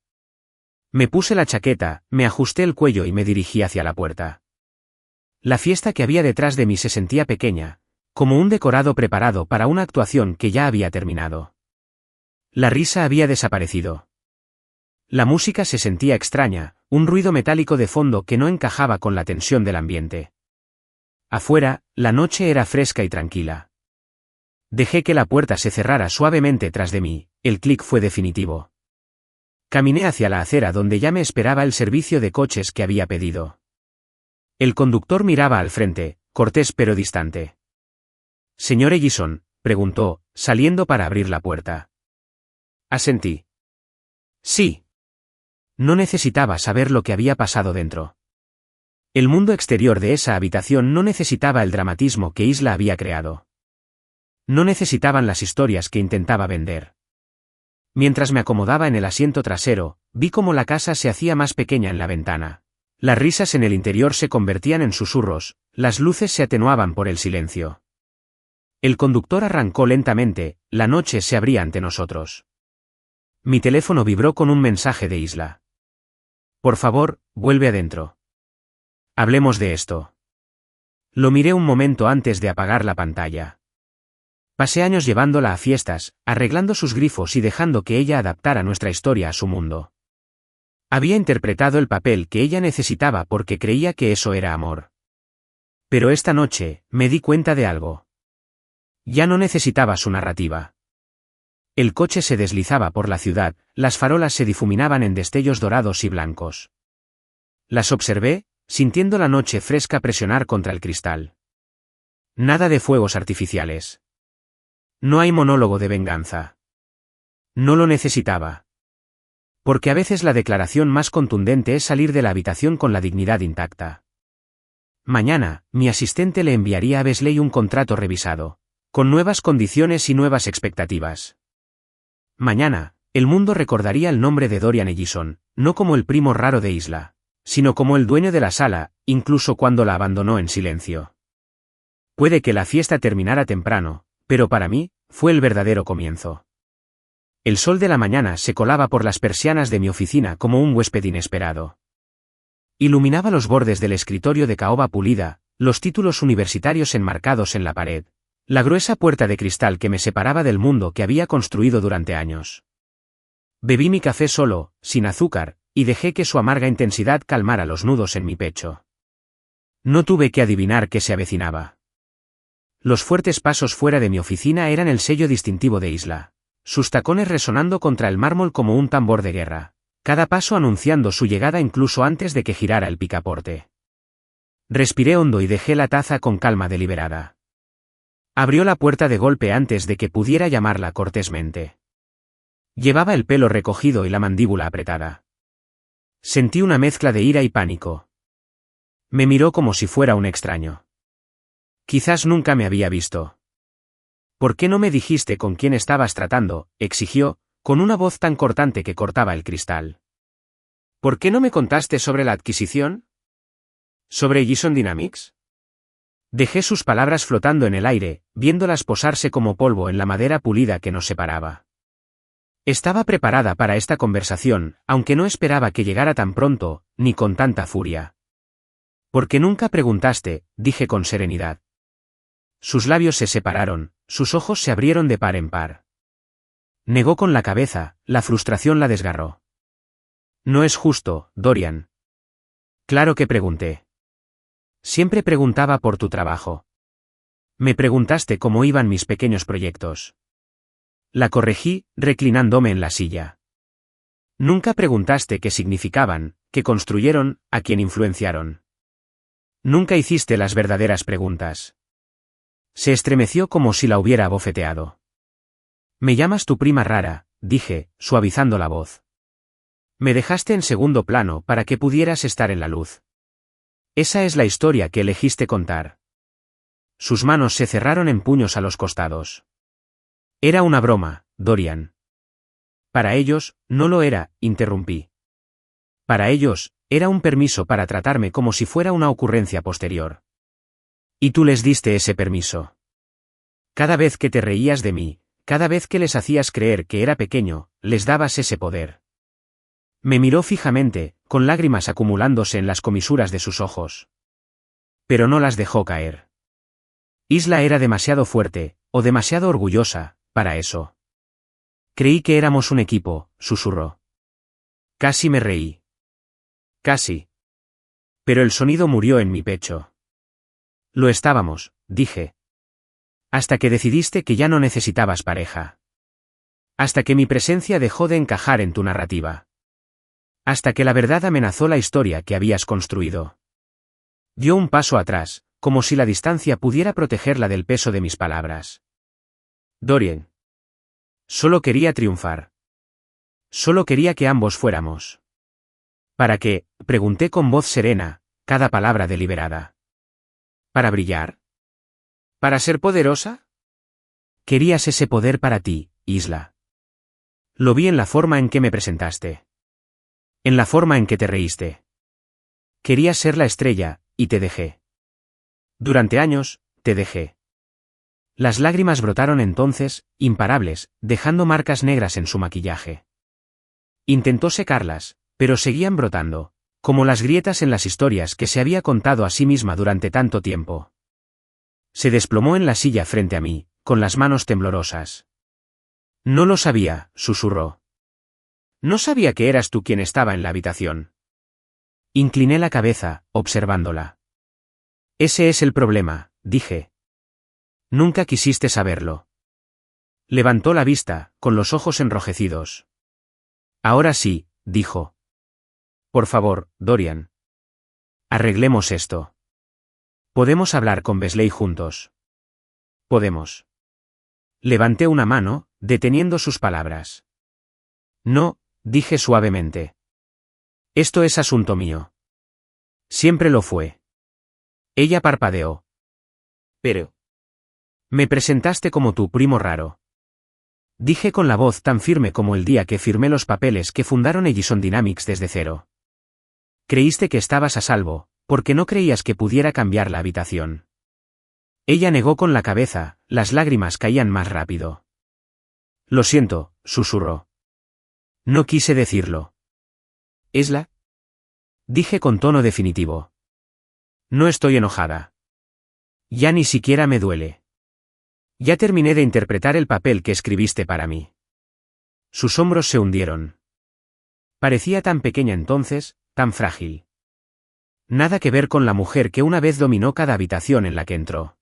[SPEAKER 1] Me puse la chaqueta, me ajusté el cuello y me dirigí hacia la puerta. La fiesta que había detrás de mí se sentía pequeña, como un decorado preparado para una actuación que ya había terminado. La risa había desaparecido. La música se sentía extraña, un ruido metálico de fondo que no encajaba con la tensión del ambiente. Afuera, la noche era fresca y tranquila. Dejé que la puerta se cerrara suavemente tras de mí, el clic fue definitivo. Caminé hacia la acera donde ya me esperaba el servicio de coches que había pedido. El conductor miraba al frente, cortés pero distante. «Señor Ellison», preguntó, saliendo para abrir la puerta. Asentí. Sí. No necesitaba saber lo que había pasado dentro. El mundo exterior de esa habitación no necesitaba el dramatismo que Isla había creado. No necesitaban las historias que intentaba vender. Mientras me acomodaba en el asiento trasero, vi cómo la casa se hacía más pequeña en la ventana. Las risas en el interior se convertían en susurros, las luces se atenuaban por el silencio. El conductor arrancó lentamente, la noche se abría ante nosotros. Mi teléfono vibró con un mensaje de Isla. Por favor, vuelve adentro. Hablemos de esto. Lo miré un momento antes de apagar la pantalla. Pasé años llevándola a fiestas, arreglando sus grifos y dejando que ella adaptara nuestra historia a su mundo. Había interpretado el papel que ella necesitaba porque creía que eso era amor. Pero esta noche, me di cuenta de algo. Ya no necesitaba su narrativa. El coche se deslizaba por la ciudad, las farolas se difuminaban en destellos dorados y blancos. Las observé, sintiendo la noche fresca presionar contra el cristal. Nada de fuegos artificiales. No hay monólogo de venganza. No lo necesitaba. Porque a veces la declaración más contundente es salir de la habitación con la dignidad intacta. Mañana, mi asistente le enviaría a Wesley un contrato revisado, con nuevas condiciones y nuevas expectativas. Mañana, el mundo recordaría el nombre de Dorian Ellison, no como el primo raro de Isla, sino como el dueño de la sala, incluso cuando la abandonó en silencio. Puede que la fiesta terminara temprano, pero para mí, fue el verdadero comienzo. El sol de la mañana se colaba por las persianas de mi oficina como un huésped inesperado. Iluminaba los bordes del escritorio de caoba pulida, los títulos universitarios enmarcados en la pared, la gruesa puerta de cristal que me separaba del mundo que había construido durante años. Bebí mi café solo, sin azúcar, y dejé que su amarga intensidad calmara los nudos en mi pecho. No tuve que adivinar qué se avecinaba. Los fuertes pasos fuera de mi oficina eran el sello distintivo de Isla, sus tacones resonando contra el mármol como un tambor de guerra, cada paso anunciando su llegada incluso antes de que girara el picaporte. Respiré hondo y dejé la taza con calma deliberada. Abrió la puerta de golpe antes de que pudiera llamarla cortésmente. Llevaba el pelo recogido y la mandíbula apretada. Sentí una mezcla de ira y pánico. Me miró como si fuera un extraño. Quizás nunca me había visto. ¿Por qué no me dijiste con quién estabas tratando?, exigió, con una voz tan cortante que cortaba el cristal. ¿Por qué no me contaste sobre la adquisición? ¿Sobre Ellison Dynamics? Dejé sus palabras flotando en el aire, viéndolas posarse como polvo en la madera pulida que nos separaba. Estaba preparada para esta conversación, aunque no esperaba que llegara tan pronto, ni con tanta furia. ¿Por qué nunca preguntaste?, dije con serenidad. Sus labios se separaron, sus ojos se abrieron de par en par. Negó con la cabeza, la frustración la desgarró. No es justo, Dorian. Claro que pregunté. Siempre preguntaba por tu trabajo. Me preguntaste cómo iban mis pequeños proyectos. La corregí, reclinándome en la silla. Nunca preguntaste qué significaban, qué construyeron, a quién influenciaron. Nunca hiciste las verdaderas preguntas. Se estremeció como si la hubiera abofeteado. Me llamas tu prima rara, dije, suavizando la voz. Me dejaste en segundo plano para que pudieras estar en la luz. Esa es la historia que elegiste contar. Sus manos se cerraron en puños a los costados. Era una broma, Dorian. Para ellos, no lo era, interrumpí. Para ellos, era un permiso para tratarme como si fuera una ocurrencia posterior. Y tú les diste ese permiso. Cada vez que te reías de mí, cada vez que les hacías creer que era pequeño, les dabas ese poder. Me miró fijamente, con lágrimas acumulándose en las comisuras de sus ojos. Pero no las dejó caer. Isla era demasiado fuerte, o demasiado orgullosa, para eso. Creí que éramos un equipo, susurró. Casi me reí. Casi. Pero el sonido murió en mi pecho. Lo estábamos, dije. Hasta que decidiste que ya no necesitabas pareja. Hasta que mi presencia dejó de encajar en tu narrativa. Hasta que la verdad amenazó la historia que habías construido. Dio un paso atrás, como si la distancia pudiera protegerla del peso de mis palabras. Dorian. Solo quería triunfar. Solo quería que ambos fuéramos. ¿Para qué?, pregunté con voz serena, cada palabra deliberada. ¿Para brillar? ¿Para ser poderosa? Querías ese poder para ti, Isla. Lo vi en la forma en que me presentaste. En la forma en que te reíste. Querías ser la estrella, y te dejé. Durante años, te dejé. Las lágrimas brotaron entonces, imparables, dejando marcas negras en su maquillaje. Intentó secarlas, pero seguían brotando, como las grietas en las historias que se había contado a sí misma durante tanto tiempo. Se desplomó en la silla frente a mí, con las manos temblorosas. No lo sabía, susurró. No sabía que eras tú quien estaba en la habitación. Incliné la cabeza, observándola. Ese es el problema, dije. Nunca quisiste saberlo. Levantó la vista, con los ojos enrojecidos. Ahora sí, dijo. Por favor, Dorian. Arreglemos esto. Podemos hablar con Wesley juntos. Podemos. Levanté una mano, deteniendo sus palabras. No, dije suavemente. Esto es asunto mío. Siempre lo fue. Ella parpadeó. Pero. Me presentaste como tu primo raro. Dije con la voz tan firme como el día que firmé los papeles que fundaron Ellison Dynamics desde cero. Creíste que estabas a salvo, porque no creías que pudiera cambiar la habitación. Ella negó con la cabeza, las lágrimas caían más rápido. Lo siento, susurró. No quise decirlo. ¿Esla? Dije con tono definitivo. No estoy enojada. Ya ni siquiera me duele. Ya terminé de interpretar el papel que escribiste para mí. Sus hombros se hundieron. Parecía tan pequeña entonces, tan frágil. Nada que ver con la mujer que una vez dominó cada habitación en la que entró.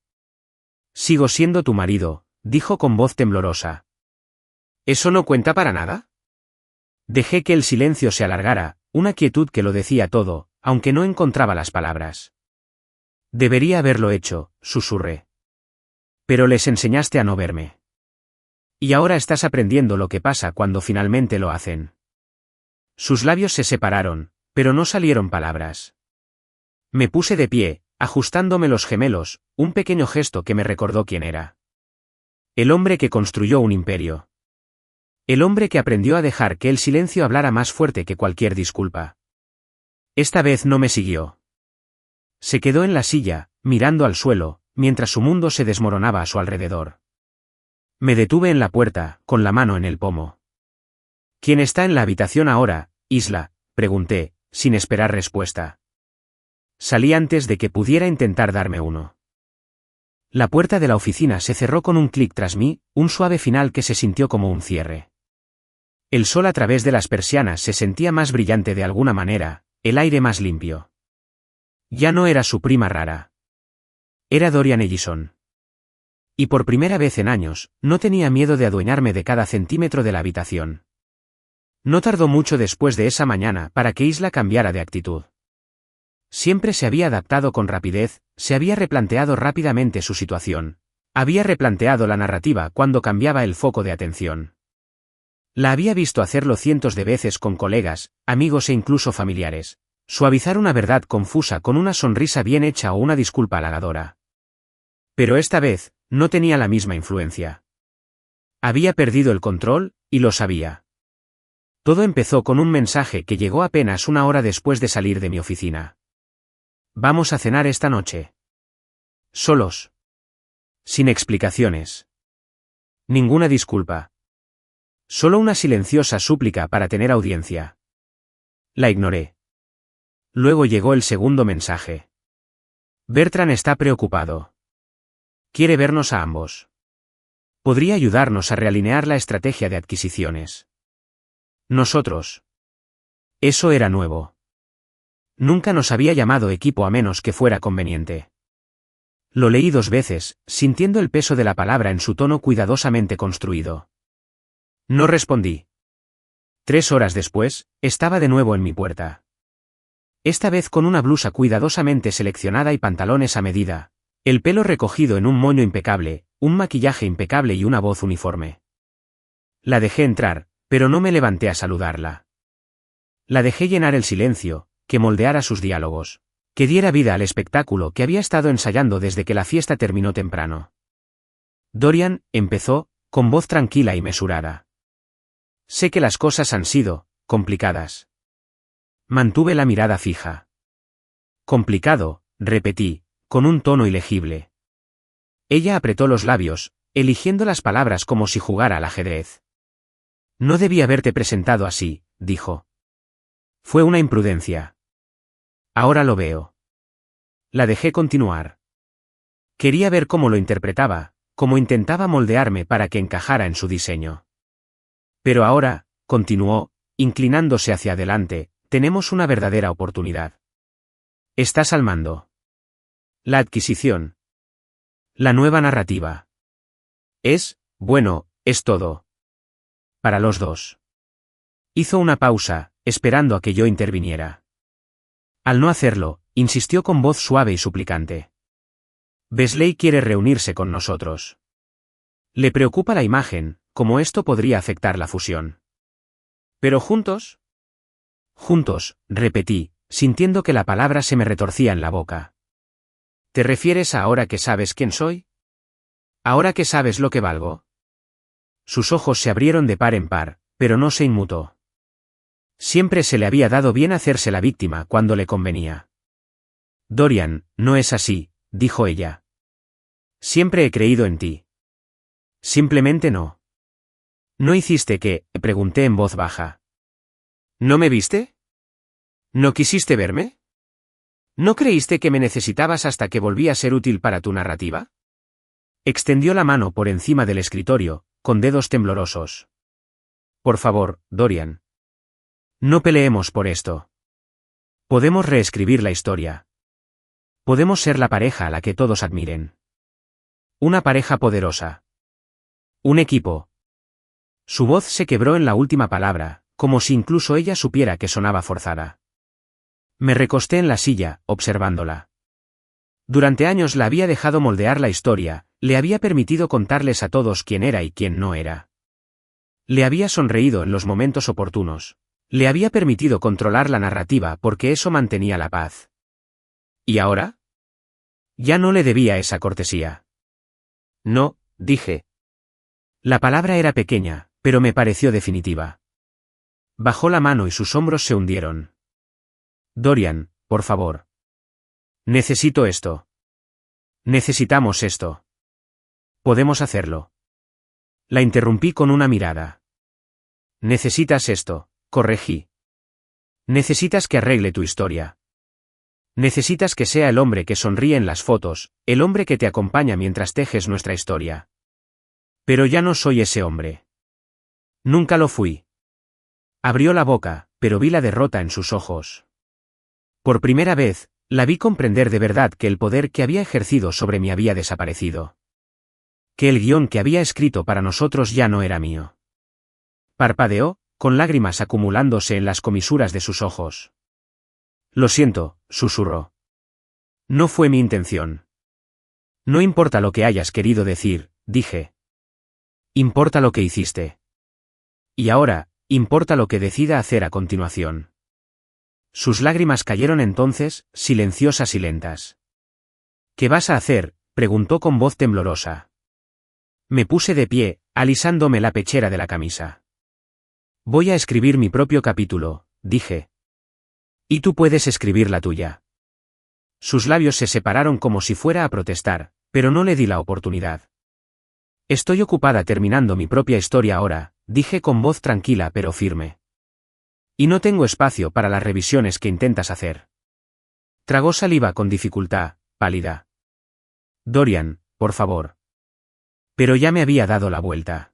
[SPEAKER 1] Sigo siendo tu marido, dijo con voz temblorosa. ¿Eso no cuenta para nada? Dejé que el silencio se alargara, una quietud que lo decía todo, aunque no encontraba las palabras. Debería haberlo hecho, susurré. Pero les enseñaste a no verme. Y ahora estás aprendiendo lo que pasa cuando finalmente lo hacen. Sus labios se separaron, pero no salieron palabras. Me puse de pie, ajustándome los gemelos, un pequeño gesto que me recordó quién era. El hombre que construyó un imperio. El hombre que aprendió a dejar que el silencio hablara más fuerte que cualquier disculpa. Esta vez no me siguió. Se quedó en la silla, mirando al suelo, mientras su mundo se desmoronaba a su alrededor. Me detuve en la puerta, con la mano en el pomo. ¿Quién está en la habitación ahora, Isla?, pregunté, sin esperar respuesta. Salí antes de que pudiera intentar darme uno. La puerta de la oficina se cerró con un clic tras mí, un suave final que se sintió como un cierre. El sol a través de las persianas se sentía más brillante de alguna manera, el aire más limpio. Ya no era su prima rara. Era Dorian Ellison. Y por primera vez en años, no tenía miedo de adueñarme de cada centímetro de la habitación. No tardó mucho después de esa mañana para que Isla cambiara de actitud. Siempre se había adaptado con rapidez, se había replanteado rápidamente su situación. Había replanteado la narrativa cuando cambiaba el foco de atención. La había visto hacerlo cientos de veces con colegas, amigos e incluso familiares. Suavizar una verdad confusa con una sonrisa bien hecha o una disculpa halagadora. Pero esta vez, no tenía la misma influencia. Había perdido el control, y lo sabía. Todo empezó con un mensaje que llegó apenas una hora después de salir de mi oficina. Vamos a cenar esta noche. Solos. Sin explicaciones. Ninguna disculpa. Solo una silenciosa súplica para tener audiencia. La ignoré. Luego llegó el segundo mensaje. Bertrand está preocupado. Quiere vernos a ambos. Podría ayudarnos a realinear la estrategia de adquisiciones. Nosotros. Eso era nuevo. Nunca nos había llamado equipo a menos que fuera conveniente. Lo leí 2 veces, sintiendo el peso de la palabra en su tono cuidadosamente construido. No respondí. 3 horas después, estaba de nuevo en mi puerta. Esta vez con una blusa cuidadosamente seleccionada y pantalones a medida, el pelo recogido en un moño impecable, un maquillaje impecable y una voz uniforme. La dejé entrar, pero no me levanté a saludarla. La dejé llenar el silencio, que moldeara sus diálogos, que diera vida al espectáculo que había estado ensayando desde que la fiesta terminó temprano. Dorian, empezó, con voz tranquila y mesurada. Sé que las cosas han sido complicadas. Mantuve la mirada fija. Complicado, repetí, con un tono ilegible. Ella apretó los labios, eligiendo las palabras como si jugara al ajedrez. No debí haberte presentado así, dijo. Fue una imprudencia. Ahora lo veo. La dejé continuar. Quería ver cómo lo interpretaba, cómo intentaba moldearme para que encajara en su diseño. Pero ahora, continuó, inclinándose hacia adelante, tenemos una verdadera oportunidad. Estás al mando. La adquisición. La nueva narrativa. Es todo. Para los dos. Hizo una pausa, esperando a que yo interviniera. Al no hacerlo, insistió con voz suave y suplicante. Besley quiere reunirse con nosotros. Le preocupa la imagen, como esto podría afectar la fusión. ¿Pero juntos? Juntos, repetí, sintiendo que la palabra se me retorcía en la boca. ¿Te refieres a ahora que sabes quién soy? ¿Ahora que sabes lo que valgo? Sus ojos se abrieron de par en par, pero no se inmutó. Siempre se le había dado bien hacerse la víctima cuando le convenía. Dorian, no es así, dijo ella. Siempre he creído en ti. Simplemente no. ¿No hiciste qué? Pregunté en voz baja. ¿No me viste? ¿No quisiste verme? ¿No creíste que me necesitabas hasta que volví a ser útil para tu narrativa? Extendió la mano por encima del escritorio, con dedos temblorosos. Por favor, Dorian. No peleemos por esto. Podemos reescribir la historia. Podemos ser la pareja a la que todos admiren. Una pareja poderosa. Un equipo. Su voz se quebró en la última palabra, como si incluso ella supiera que sonaba forzada. Me recosté en la silla, observándola. Durante años la había dejado moldear la historia, le había permitido contarles a todos quién era y quién no era. Le había sonreído en los momentos oportunos. Le había permitido controlar la narrativa porque eso mantenía la paz. ¿Y ahora? Ya no le debía esa cortesía. No, dije. La palabra era pequeña, pero me pareció definitiva. Bajó la mano y sus hombros se hundieron. Dorian, por favor. Necesito esto. Necesitamos esto. Podemos hacerlo. La interrumpí con una mirada. Necesitas esto, corregí. Necesitas que arregle tu historia. Necesitas que sea el hombre que sonríe en las fotos, el hombre que te acompaña mientras tejes nuestra historia. Pero ya no soy ese hombre. Nunca lo fui. Abrió la boca, pero vi la derrota en sus ojos. Por primera vez, la vi comprender de verdad que el poder que había ejercido sobre mí había desaparecido. que el guión que había escrito para nosotros ya no era mío. Parpadeó, con lágrimas acumulándose en las comisuras de sus ojos. Lo siento, susurró. No fue mi intención. No importa lo que hayas querido decir, dije. Importa lo que hiciste. Y ahora, importa lo que decida hacer a continuación. Sus lágrimas cayeron entonces, silenciosas y lentas. ¿Qué vas a hacer?, preguntó con voz temblorosa. Me puse de pie, alisándome la pechera de la camisa. Voy a escribir mi propio capítulo, dije. Y tú puedes escribir la tuya. Sus labios se separaron como si fuera a protestar, pero no le di la oportunidad. Estoy ocupada terminando mi propia historia ahora, dije con voz tranquila pero firme. Y no tengo espacio para las revisiones que intentas hacer. Tragó saliva con dificultad, pálida. Dorian, por favor. Pero ya me había dado la vuelta.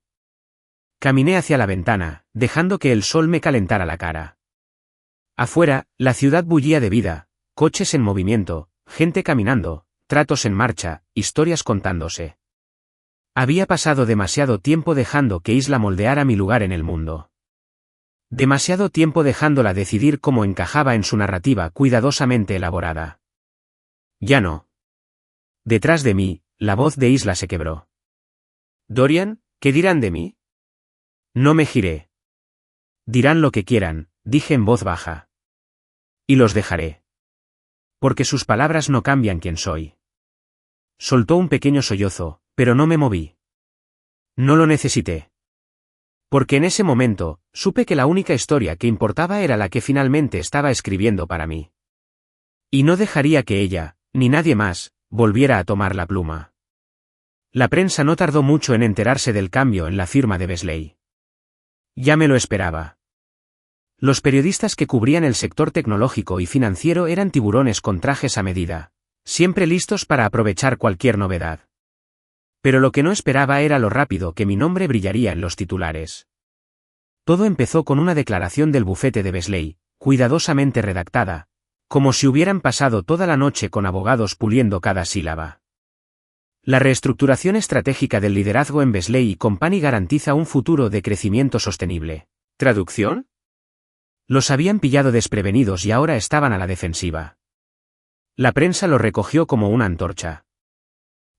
[SPEAKER 1] Caminé hacia la ventana, dejando que el sol me calentara la cara. Afuera, la ciudad bullía de vida, coches en movimiento, gente caminando, tratos en marcha, historias contándose. Había pasado demasiado tiempo dejando que Isla moldeara mi lugar en el mundo. Demasiado tiempo dejándola decidir cómo encajaba en su narrativa cuidadosamente elaborada. Ya no. Detrás de mí, la voz de Isla se quebró. Dorian, ¿qué dirán de mí? No me giré. Dirán lo que quieran, dije en voz baja. Y los dejaré. Porque sus palabras no cambian quién soy. Soltó un pequeño sollozo, pero no me moví. No lo necesité. Porque en ese momento, supe que la única historia que importaba era la que finalmente estaba escribiendo para mí. Y no dejaría que ella, ni nadie más, volviera a tomar la pluma. La prensa no tardó mucho en enterarse del cambio en la firma de Beasley. Ya me lo esperaba. Los periodistas que cubrían el sector tecnológico y financiero eran tiburones con trajes a medida, siempre listos para aprovechar cualquier novedad. Pero lo que no esperaba era lo rápido que mi nombre brillaría en los titulares. Todo empezó con una declaración del bufete de Beasley, cuidadosamente redactada, como si hubieran pasado toda la noche con abogados puliendo cada sílaba. La reestructuración estratégica del liderazgo en Beasley Company garantiza un futuro de crecimiento sostenible. ¿Traducción? Los habían pillado desprevenidos y ahora estaban a la defensiva. La prensa lo recogió como una antorcha.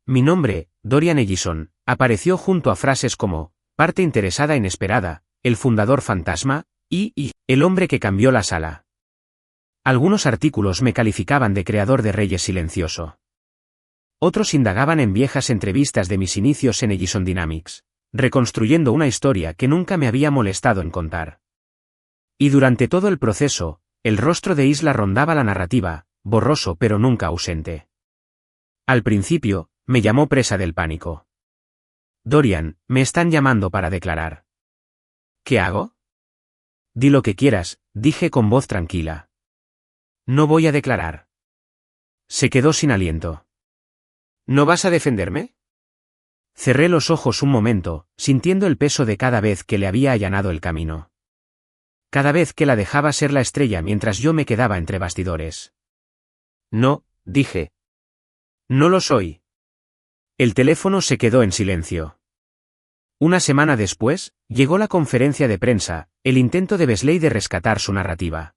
[SPEAKER 1] Mi nombre, Dorian Ellison, apareció junto a frases como, parte interesada inesperada, el fundador fantasma, y el hombre que cambió la sala. Algunos artículos me calificaban de creador de reyes silencioso. Otros indagaban en viejas entrevistas de mis inicios en Ellison Dynamics, reconstruyendo una historia que nunca me había molestado en contar. Y durante todo el proceso, el rostro de Isla rondaba la narrativa, borroso pero nunca ausente. Al principio, me llamó presa del pánico. Dorian, me están llamando para declarar. ¿Qué hago? Di lo que quieras, dije con voz tranquila. No voy a declarar. Se quedó sin aliento. ¿No vas a defenderme? Cerré los ojos un momento, sintiendo el peso de cada vez que le había allanado el camino. Cada vez que la dejaba ser la estrella mientras yo me quedaba entre bastidores. No, dije. No lo soy. El teléfono se quedó en silencio. Una semana después, llegó la conferencia de prensa, el intento de Beasley de rescatar su narrativa.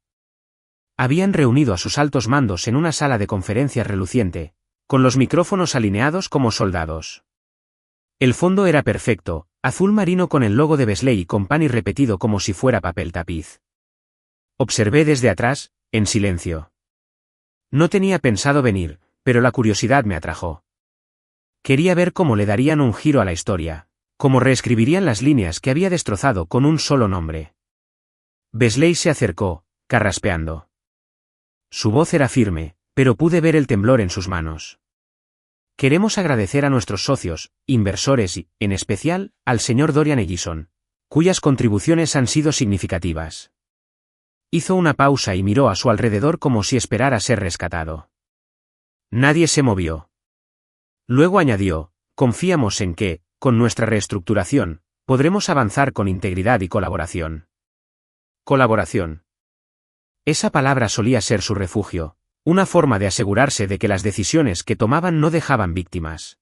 [SPEAKER 1] Habían reunido a sus altos mandos en una sala de conferencias reluciente, con los micrófonos alineados como soldados. El fondo era perfecto, azul marino con el logo de Beasley Company repetido como si fuera papel tapiz. Observé desde atrás, en silencio. No tenía pensado venir, pero la curiosidad me atrajo. Quería ver cómo le darían un giro a la historia, cómo reescribirían las líneas que había destrozado con un solo nombre. Beasley se acercó, carraspeando. Su voz era firme, pero pude ver el temblor en sus manos. Queremos agradecer a nuestros socios, inversores y, en especial, al señor Dorian Ellison, cuyas contribuciones han sido significativas. Hizo una pausa y miró a su alrededor como si esperara ser rescatado. Nadie se movió. Luego añadió, confiamos en que, con nuestra reestructuración, podremos avanzar con integridad y colaboración. Colaboración. Esa palabra solía ser su refugio, una forma de asegurarse de que las decisiones que tomaban no dejaban víctimas.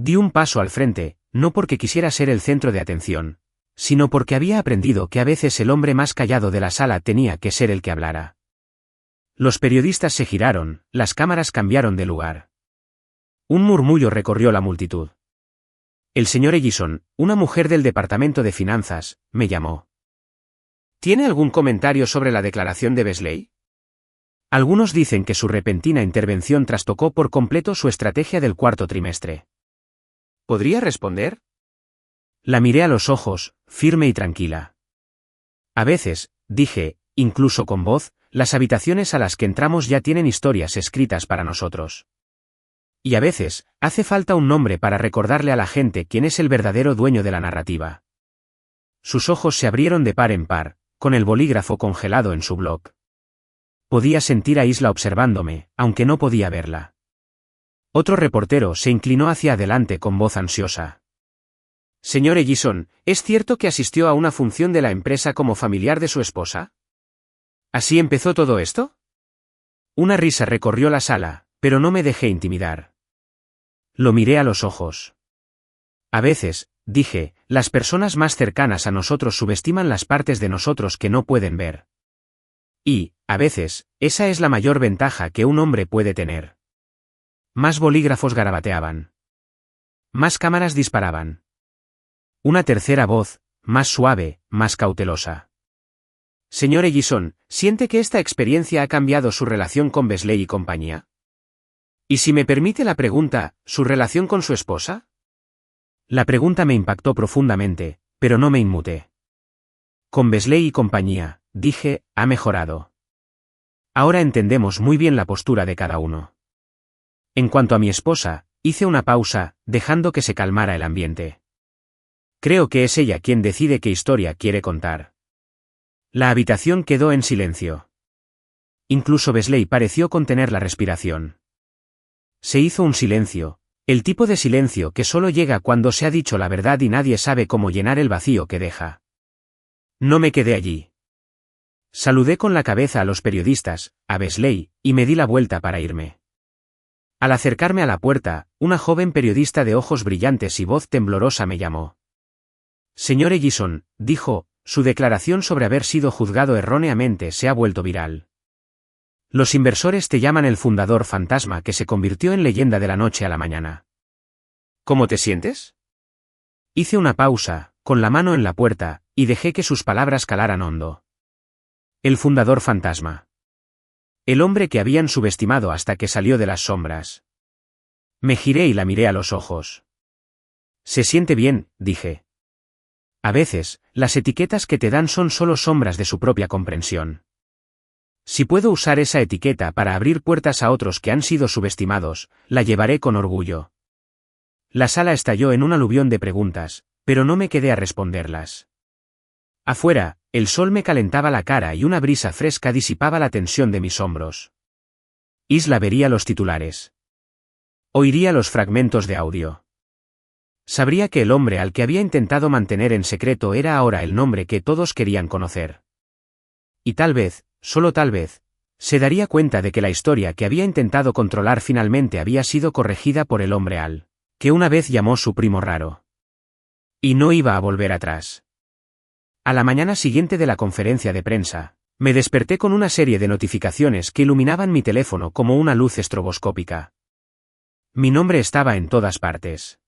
[SPEAKER 1] Di un paso al frente, no porque quisiera ser el centro de atención, sino porque había aprendido que a veces el hombre más callado de la sala tenía que ser el que hablara. Los periodistas se giraron, las cámaras cambiaron de lugar. Un murmullo recorrió la multitud. El señor Ellison, una mujer del departamento de finanzas, me llamó. ¿Tiene algún comentario sobre la declaración de Beasley? Algunos dicen que su repentina intervención trastocó por completo su estrategia del cuarto trimestre. ¿Podría responder? La miré a los ojos, firme y tranquila. A veces, dije, incluso con voz, las habitaciones a las que entramos ya tienen historias escritas para nosotros. Y a veces, hace falta un nombre para recordarle a la gente quién es el verdadero dueño de la narrativa. Sus ojos se abrieron de par en par, con el bolígrafo congelado en su bloc. Podía sentir a Isla observándome, aunque no podía verla. Otro reportero se inclinó hacia adelante con voz ansiosa. Señor Ellison, ¿es cierto que asistió a una función de la empresa como familiar de su esposa? ¿Así empezó todo esto? Una risa recorrió la sala, pero no me dejé intimidar. Lo miré a los ojos. A veces, dije, las personas más cercanas a nosotros subestiman las partes de nosotros que no pueden ver. Y, a veces, esa es la mayor ventaja que un hombre puede tener. Más bolígrafos garabateaban. Más cámaras disparaban. Una tercera voz, más suave, más cautelosa. Señor Ellison, ¿siente que esta experiencia ha cambiado su relación con Beasley y compañía? Y si me permite la pregunta, ¿su relación con su esposa? La pregunta me impactó profundamente, pero no me inmuté. Con Beasley y compañía, dije, ha mejorado. Ahora entendemos muy bien la postura de cada uno. En cuanto a mi esposa, hice una pausa, dejando que se calmara el ambiente. Creo que es ella quien decide qué historia quiere contar. La habitación quedó en silencio. Incluso Beasley pareció contener la respiración. Se hizo un silencio, el tipo de silencio que solo llega cuando se ha dicho la verdad y nadie sabe cómo llenar el vacío que deja. No me quedé allí. Saludé con la cabeza a los periodistas, a Beasley, y me di la vuelta para irme. Al acercarme a la puerta, una joven periodista de ojos brillantes y voz temblorosa me llamó. Señor Ellison, dijo, su declaración sobre haber sido juzgado erróneamente se ha vuelto viral. Los inversores te llaman el fundador fantasma que se convirtió en leyenda de la noche a la mañana. ¿Cómo te sientes? Hice una pausa, con la mano en la puerta, y dejé que sus palabras calaran hondo. El fundador fantasma. El hombre que habían subestimado hasta que salió de las sombras. Me giré y la miré a los ojos. Se siente bien, dije. A veces, las etiquetas que te dan son solo sombras de su propia comprensión. Si puedo usar esa etiqueta para abrir puertas a otros que han sido subestimados, la llevaré con orgullo. La sala estalló en un aluvión de preguntas, pero no me quedé a responderlas. Afuera, el sol me calentaba la cara y una brisa fresca disipaba la tensión de mis hombros. Isla vería los titulares. Oiría los fragmentos de audio. Sabría que el hombre al que había intentado mantener en secreto era ahora el nombre que todos querían conocer. Y tal vez, solo tal vez, se daría cuenta de que la historia que había intentado controlar finalmente había sido corregida por el hombre al que una vez llamó su primo raro. Y no iba a volver atrás. A la mañana siguiente de la conferencia de prensa, me desperté con una serie de notificaciones que iluminaban mi teléfono como una luz estroboscópica. Mi nombre estaba en todas partes.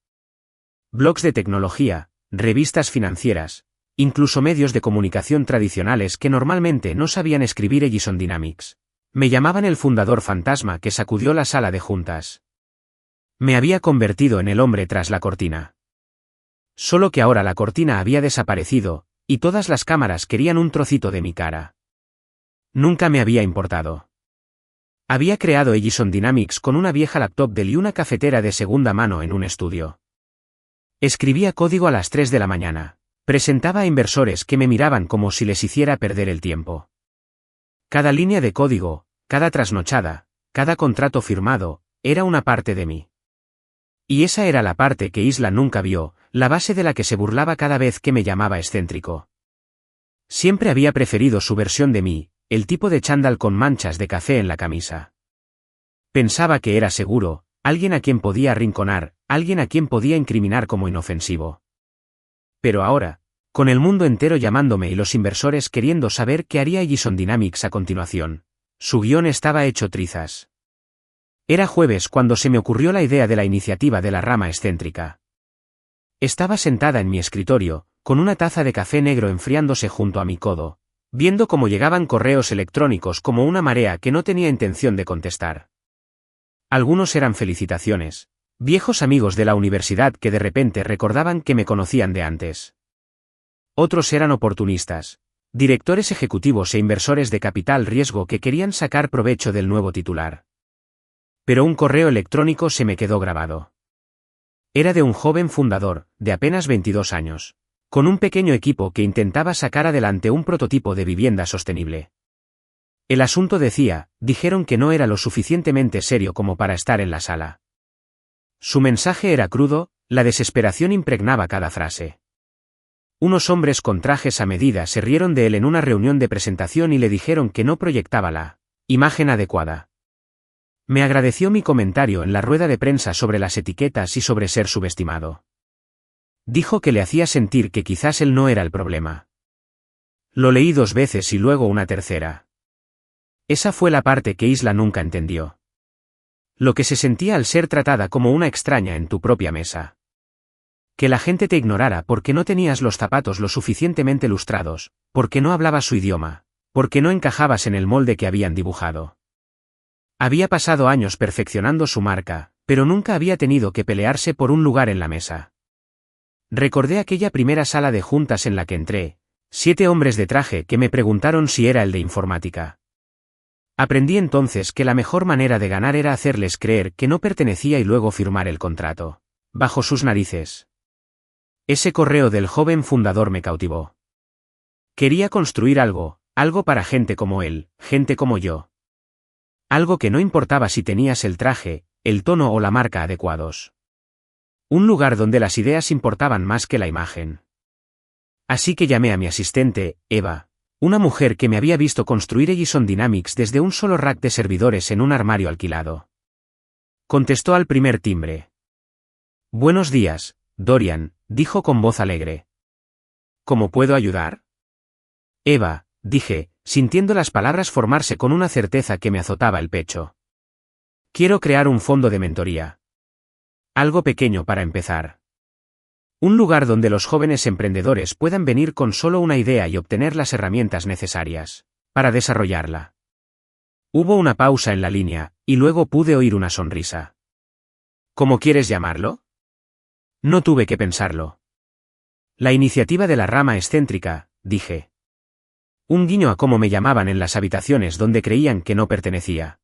[SPEAKER 1] Blogs de tecnología, revistas financieras, incluso medios de comunicación tradicionales que normalmente no sabían escribir Ellison Dynamics. Me llamaban el fundador fantasma que sacudió la sala de juntas. Me había convertido en el hombre tras la cortina. Solo que ahora la cortina había desaparecido, y todas las cámaras querían un trocito de mi cara. Nunca me había importado. Había creado Ellison Dynamics con una vieja laptop Dell y una cafetera de segunda mano en un estudio. Escribía código a las 3 de la mañana. Presentaba a inversores que me miraban como si les hiciera perder el tiempo. Cada línea de código, cada trasnochada, cada contrato firmado, era una parte de mí. Y esa era la parte que Isla nunca vio, la base de la que se burlaba cada vez que me llamaba excéntrico. Siempre había preferido su versión de mí, el tipo de chándal con manchas de café en la camisa. Pensaba que era seguro, alguien a quien podía arrinconar, alguien a quien podía incriminar como inofensivo. Pero ahora, con el mundo entero llamándome y los inversores queriendo saber qué haría Edison Dynamics a continuación, su guión estaba hecho trizas. Era jueves cuando se me ocurrió la idea de la iniciativa de la rama excéntrica. Estaba sentada en mi escritorio, con una taza de café negro enfriándose junto a mi codo, viendo cómo llegaban correos electrónicos como una marea que no tenía intención de contestar. Algunos eran felicitaciones, viejos amigos de la universidad que de repente recordaban que me conocían de antes. Otros eran oportunistas, directores ejecutivos e inversores de capital riesgo que querían sacar provecho del nuevo titular. Pero un correo electrónico se me quedó grabado. Era de un joven fundador, de apenas 22 años, con un pequeño equipo que intentaba sacar adelante un prototipo de vivienda sostenible. El asunto dijeron que no era lo suficientemente serio como para estar en la sala. Su mensaje era crudo, la desesperación impregnaba cada frase. Unos hombres con trajes a medida se rieron de él en una reunión de presentación y le dijeron que no proyectaba la imagen adecuada. Me agradeció mi comentario en la rueda de prensa sobre las etiquetas y sobre ser subestimado. Dijo que le hacía sentir que quizás él no era el problema. Lo leí 2 veces y luego una tercera. Esa fue la parte que Isla nunca entendió. Lo que se sentía al ser tratada como una extraña en tu propia mesa. Que la gente te ignorara porque no tenías los zapatos lo suficientemente lustrados, porque no hablabas su idioma, porque no encajabas en el molde que habían dibujado. Había pasado años perfeccionando su marca, pero nunca había tenido que pelearse por un lugar en la mesa. Recordé aquella primera sala de juntas en la que entré, 7 hombres de traje que me preguntaron si era el de informática. Aprendí entonces que la mejor manera de ganar era hacerles creer que no pertenecía y luego firmar el contrato, bajo sus narices. Ese correo del joven fundador me cautivó. Quería construir algo para gente como él, gente como yo. Algo que no importaba si tenías el traje, el tono o la marca adecuados. Un lugar donde las ideas importaban más que la imagen. Así que llamé a mi asistente, Eva, una mujer que me había visto construir Edison Dynamics desde un solo rack de servidores en un armario alquilado. Contestó al primer timbre. Buenos días, Dorian, dijo con voz alegre. ¿Cómo puedo ayudar? Eva, dije, sintiendo las palabras formarse con una certeza que me azotaba el pecho. Quiero crear un fondo de mentoría. Algo pequeño para empezar. Un lugar donde los jóvenes emprendedores puedan venir con solo una idea y obtener las herramientas necesarias para desarrollarla. Hubo una pausa en la línea, y luego pude oír una sonrisa. ¿Cómo quieres llamarlo? No tuve que pensarlo. La iniciativa de la rama excéntrica, dije. Un guiño a cómo me llamaban en las habitaciones donde creían que no pertenecía.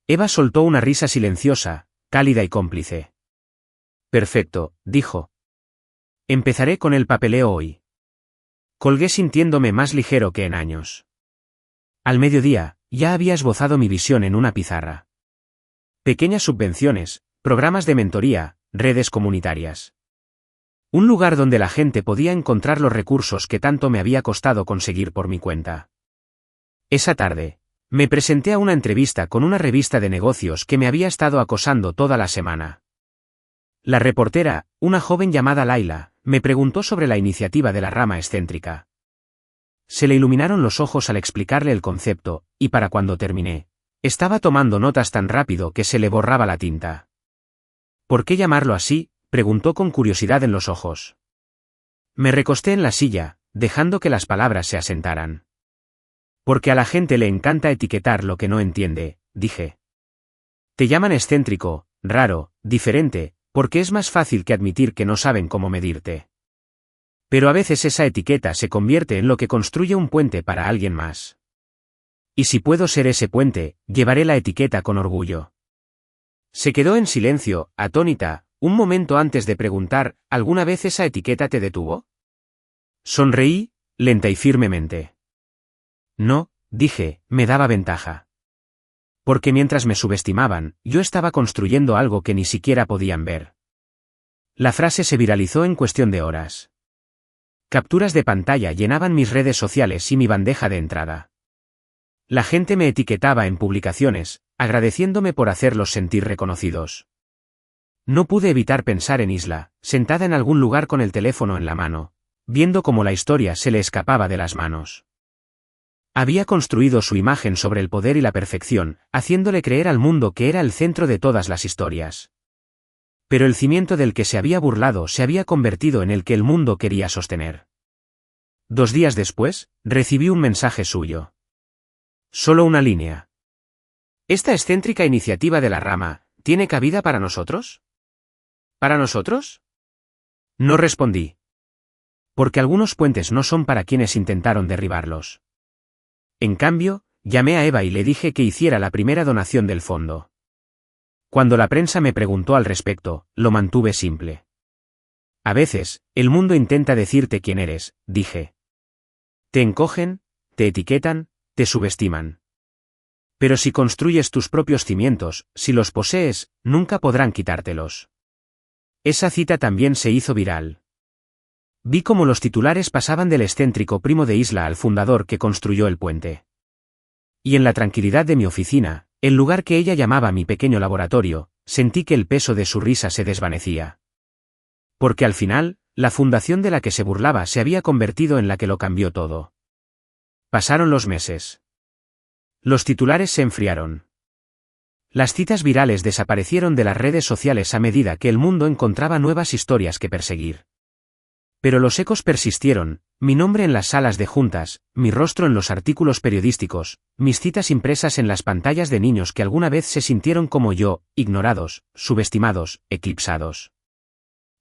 [SPEAKER 1] Eva soltó una risa silenciosa, cálida y cómplice. Perfecto, dijo. Empezaré con el papeleo hoy. Colgué sintiéndome más ligero que en años. Al mediodía, ya había esbozado mi visión en una pizarra. Pequeñas subvenciones, programas de mentoría, redes comunitarias. Un lugar donde la gente podía encontrar los recursos que tanto me había costado conseguir por mi cuenta. Esa tarde, me presenté a una entrevista con una revista de negocios que me había estado acosando toda la semana. La reportera, una joven llamada Laila, me preguntó sobre la iniciativa de la rama excéntrica. Se le iluminaron los ojos al explicarle el concepto, y para cuando terminé, estaba tomando notas tan rápido que se le borraba la tinta. ¿Por qué llamarlo así?, preguntó con curiosidad en los ojos. Me recosté en la silla, dejando que las palabras se asentaran. Porque a la gente le encanta etiquetar lo que no entiende, dije. Te llaman excéntrico, raro, diferente, porque es más fácil que admitir que no saben cómo medirte. Pero a veces esa etiqueta se convierte en lo que construye un puente para alguien más. Y si puedo ser ese puente, llevaré la etiqueta con orgullo. Se quedó en silencio, atónita, un momento antes de preguntar, ¿alguna vez esa etiqueta te detuvo? Sonreí, lenta y firmemente. No, dije, me daba ventaja. Porque mientras me subestimaban, yo estaba construyendo algo que ni siquiera podían ver. La frase se viralizó en cuestión de horas. Capturas de pantalla llenaban mis redes sociales y mi bandeja de entrada. La gente me etiquetaba en publicaciones, agradeciéndome por hacerlos sentir reconocidos. No pude evitar pensar en Isla, sentada en algún lugar con el teléfono en la mano, viendo cómo la historia se le escapaba de las manos. Había construido su imagen sobre el poder y la perfección, haciéndole creer al mundo que era el centro de todas las historias. Pero el cimiento del que se había burlado se había convertido en el que el mundo quería sostener. 2 días después, recibí un mensaje suyo. Solo una línea. ¿Esta excéntrica iniciativa de la rama tiene cabida para nosotros? ¿Para nosotros? No respondí. Porque algunos puentes no son para quienes intentaron derribarlos. En cambio, llamé a Eva y le dije que hiciera la primera donación del fondo. Cuando la prensa me preguntó al respecto, lo mantuve simple. A veces, el mundo intenta decirte quién eres, dije. Te encogen, te etiquetan, te subestiman. Pero si construyes tus propios cimientos, si los posees, nunca podrán quitártelos. Esa cita también se hizo viral. Vi cómo los titulares pasaban del excéntrico primo de Isla al fundador que construyó el puente. Y en la tranquilidad de mi oficina, el lugar que ella llamaba mi pequeño laboratorio, sentí que el peso de su risa se desvanecía. Porque al final, la fundación de la que se burlaba se había convertido en la que lo cambió todo. Pasaron los meses. Los titulares se enfriaron. Las citas virales desaparecieron de las redes sociales a medida que el mundo encontraba nuevas historias que perseguir. Pero los ecos persistieron, mi nombre en las salas de juntas, mi rostro en los artículos periodísticos, mis citas impresas en las pantallas de niños que alguna vez se sintieron como yo, ignorados, subestimados, eclipsados.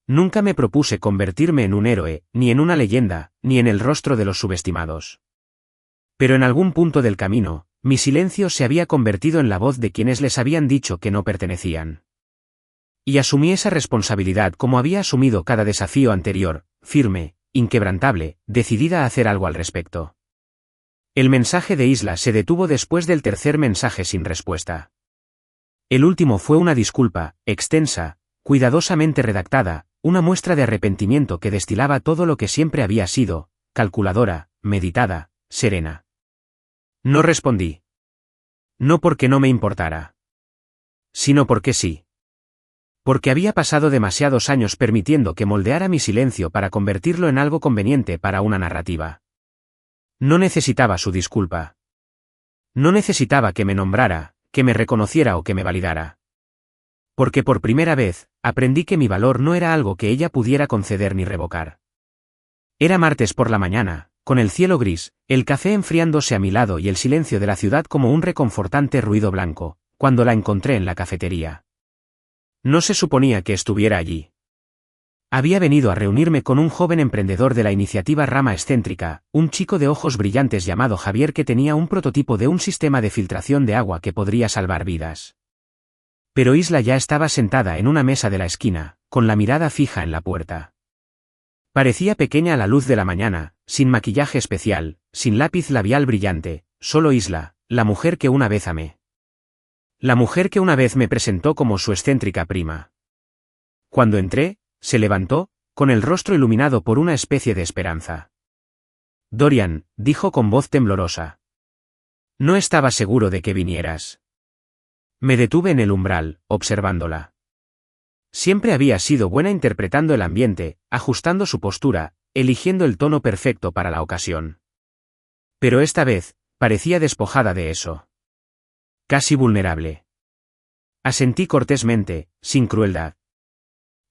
[SPEAKER 1] Nunca me propuse convertirme en un héroe, ni en una leyenda, ni en el rostro de los subestimados. Pero en algún punto del camino, mi silencio se había convertido en la voz de quienes les habían dicho que no pertenecían. Y asumí esa responsabilidad como había asumido cada desafío anterior, firme, inquebrantable, decidida a hacer algo al respecto. El mensaje de Isla se detuvo después del tercer mensaje sin respuesta. El último fue una disculpa, extensa, cuidadosamente redactada, una muestra de arrepentimiento que destilaba todo lo que siempre había sido, calculadora, meditada, serena. No respondí. No porque no me importara. Sino porque sí. Porque había pasado demasiados años permitiendo que moldeara mi silencio para convertirlo en algo conveniente para una narrativa. No necesitaba su disculpa. No necesitaba que me nombrara, que me reconociera o que me validara. Porque por primera vez, aprendí que mi valor no era algo que ella pudiera conceder ni revocar. Era martes por la mañana, con el cielo gris, el café enfriándose a mi lado y el silencio de la ciudad como un reconfortante ruido blanco, cuando la encontré en la cafetería. No se suponía que estuviera allí. Había venido a reunirme con un joven emprendedor de la iniciativa Rama Excéntrica, un chico de ojos brillantes llamado Javier que tenía un prototipo de un sistema de filtración de agua que podría salvar vidas. Pero Isla ya estaba sentada en una mesa de la esquina, con la mirada fija en la puerta. Parecía pequeña a la luz de la mañana, sin maquillaje especial, sin lápiz labial brillante, solo Isla, la mujer que una vez amé. La mujer que una vez me presentó como su excéntrica prima. Cuando entré, se levantó, con el rostro iluminado por una especie de esperanza. Dorian, dijo con voz temblorosa. No estaba seguro de que vinieras. Me detuve en el umbral, observándola. Siempre había sido buena interpretando el ambiente, ajustando su postura, eligiendo el tono perfecto para la ocasión. Pero esta vez, parecía despojada de eso. Casi vulnerable. Asentí cortésmente, sin crueldad.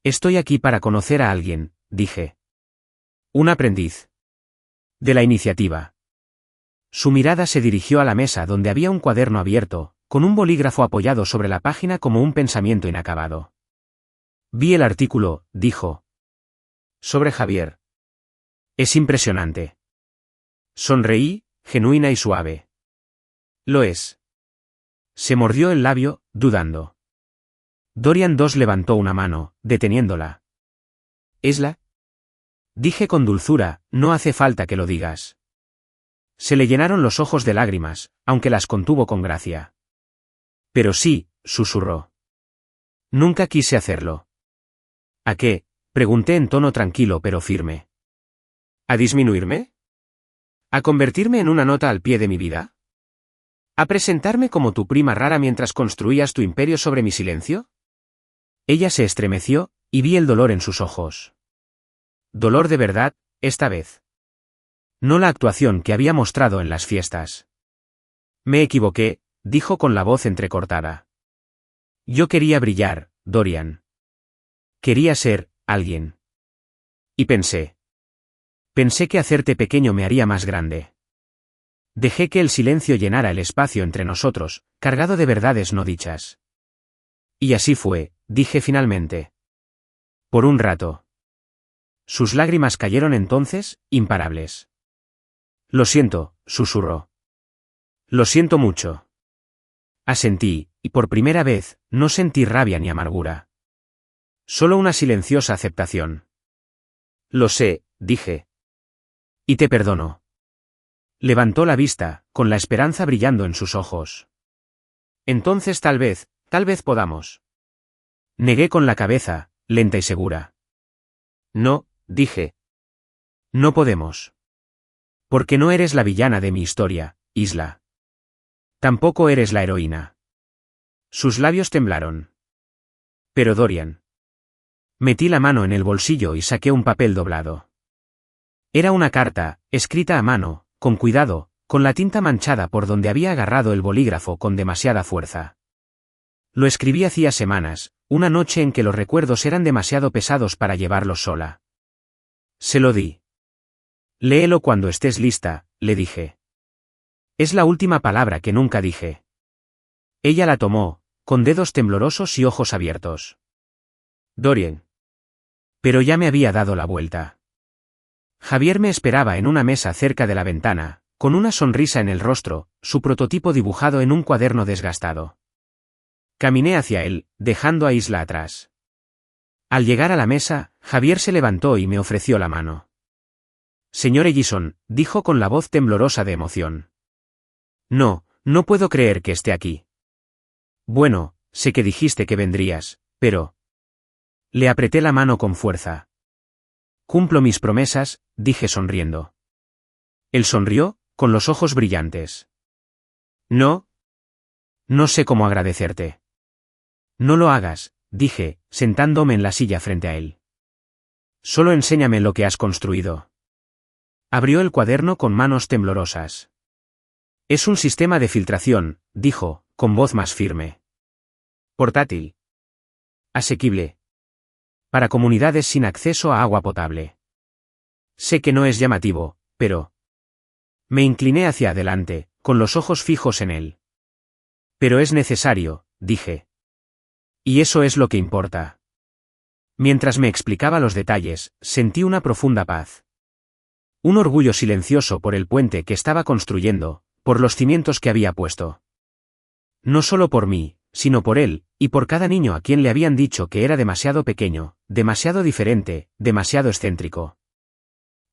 [SPEAKER 1] Estoy aquí para conocer a alguien, dije. Un aprendiz. De la iniciativa. Su mirada se dirigió a la mesa donde había un cuaderno abierto, con un bolígrafo apoyado sobre la página como un pensamiento inacabado. Vi el artículo, dijo. Sobre Javier. Es impresionante. Sonreí, genuina y suave. Lo es. Se mordió el labio, dudando. Dorian II levantó una mano, deteniéndola. ¿Esla? Dije con dulzura, no hace falta que lo digas. Se le llenaron los ojos de lágrimas, aunque las contuvo con gracia. Pero sí, susurró. Nunca quise hacerlo. ¿A qué? Pregunté en tono tranquilo pero firme. ¿A disminuirme? ¿A convertirme en una nota al pie de mi vida? ¿A presentarme como tu prima rara mientras construías tu imperio sobre mi silencio? Ella se estremeció, y vi el dolor en sus ojos. Dolor de verdad, esta vez. No la actuación que había mostrado en las fiestas. Me equivoqué, dijo con la voz entrecortada. Yo quería brillar, Dorian. Quería ser alguien. Y pensé que hacerte pequeño me haría más grande. Dejé que el silencio llenara el espacio entre nosotros, cargado de verdades no dichas. Y así fue, dije finalmente. Por un rato. Sus lágrimas cayeron entonces, imparables. Lo siento, susurró. Lo siento mucho. Asentí, y por primera vez, no sentí rabia ni amargura. Solo una silenciosa aceptación. Lo sé, dije. Y te perdono. Levantó la vista, con la esperanza brillando en sus ojos. Entonces tal vez podamos. Negué con la cabeza, lenta y segura. No, dije. No podemos. Porque no eres la villana de mi historia, Isla. Tampoco eres la heroína. Sus labios temblaron. Pero Dorian. Metí la mano en el bolsillo y saqué un papel doblado. Era una carta, escrita a mano, con cuidado, con la tinta manchada por donde había agarrado el bolígrafo con demasiada fuerza. Lo escribí hacía semanas, una noche en que los recuerdos eran demasiado pesados para llevarlos sola. Se lo di. Léelo cuando estés lista, le dije. Es la última palabra que nunca dije. Ella la tomó, con dedos temblorosos y ojos abiertos. Dorian. Pero ya me había dado la vuelta. Javier me esperaba en una mesa cerca de la ventana, con una sonrisa en el rostro, su prototipo dibujado en un cuaderno desgastado. Caminé hacia él, dejando a Isla atrás. Al llegar a la mesa, Javier se levantó y me ofreció la mano. Señor Ellison, dijo con la voz temblorosa de emoción. No puedo creer que esté aquí. Bueno, sé que dijiste que vendrías, pero... Le apreté la mano con fuerza. Cumplo mis promesas, dije sonriendo. Él sonrió, con los ojos brillantes. No sé cómo agradecerte. No lo hagas, dije, sentándome en la silla frente a él. Solo enséñame lo que has construido. Abrió el cuaderno con manos temblorosas. Es un sistema de filtración, dijo, con voz más firme. Portátil. Asequible. Para comunidades sin acceso a agua potable. Sé que no es llamativo, pero... Me incliné hacia adelante, con los ojos fijos en él. Pero es necesario, dije. Y eso es lo que importa. Mientras me explicaba los detalles, sentí una profunda paz. Un orgullo silencioso por el puente que estaba construyendo, por los cimientos que había puesto. No solo por mí, sino por él, y por cada niño a quien le habían dicho que era demasiado pequeño, demasiado diferente, demasiado excéntrico.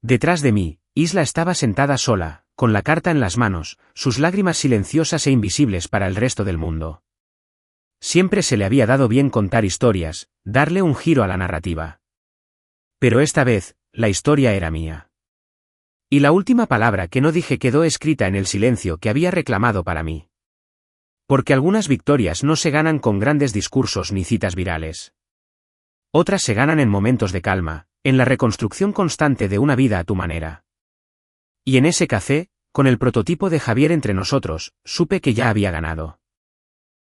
[SPEAKER 1] Detrás de mí, Isla estaba sentada sola, con la carta en las manos, sus lágrimas silenciosas e invisibles para el resto del mundo. Siempre se le había dado bien contar historias, darle un giro a la narrativa. Pero esta vez, la historia era mía. Y la última palabra que no dije quedó escrita en el silencio que había reclamado para mí. Porque algunas victorias no se ganan con grandes discursos ni citas virales. Otras se ganan en momentos de calma, en la reconstrucción constante de una vida a tu manera. Y en ese café, con el prototipo de Javier entre nosotros, supe que ya había ganado.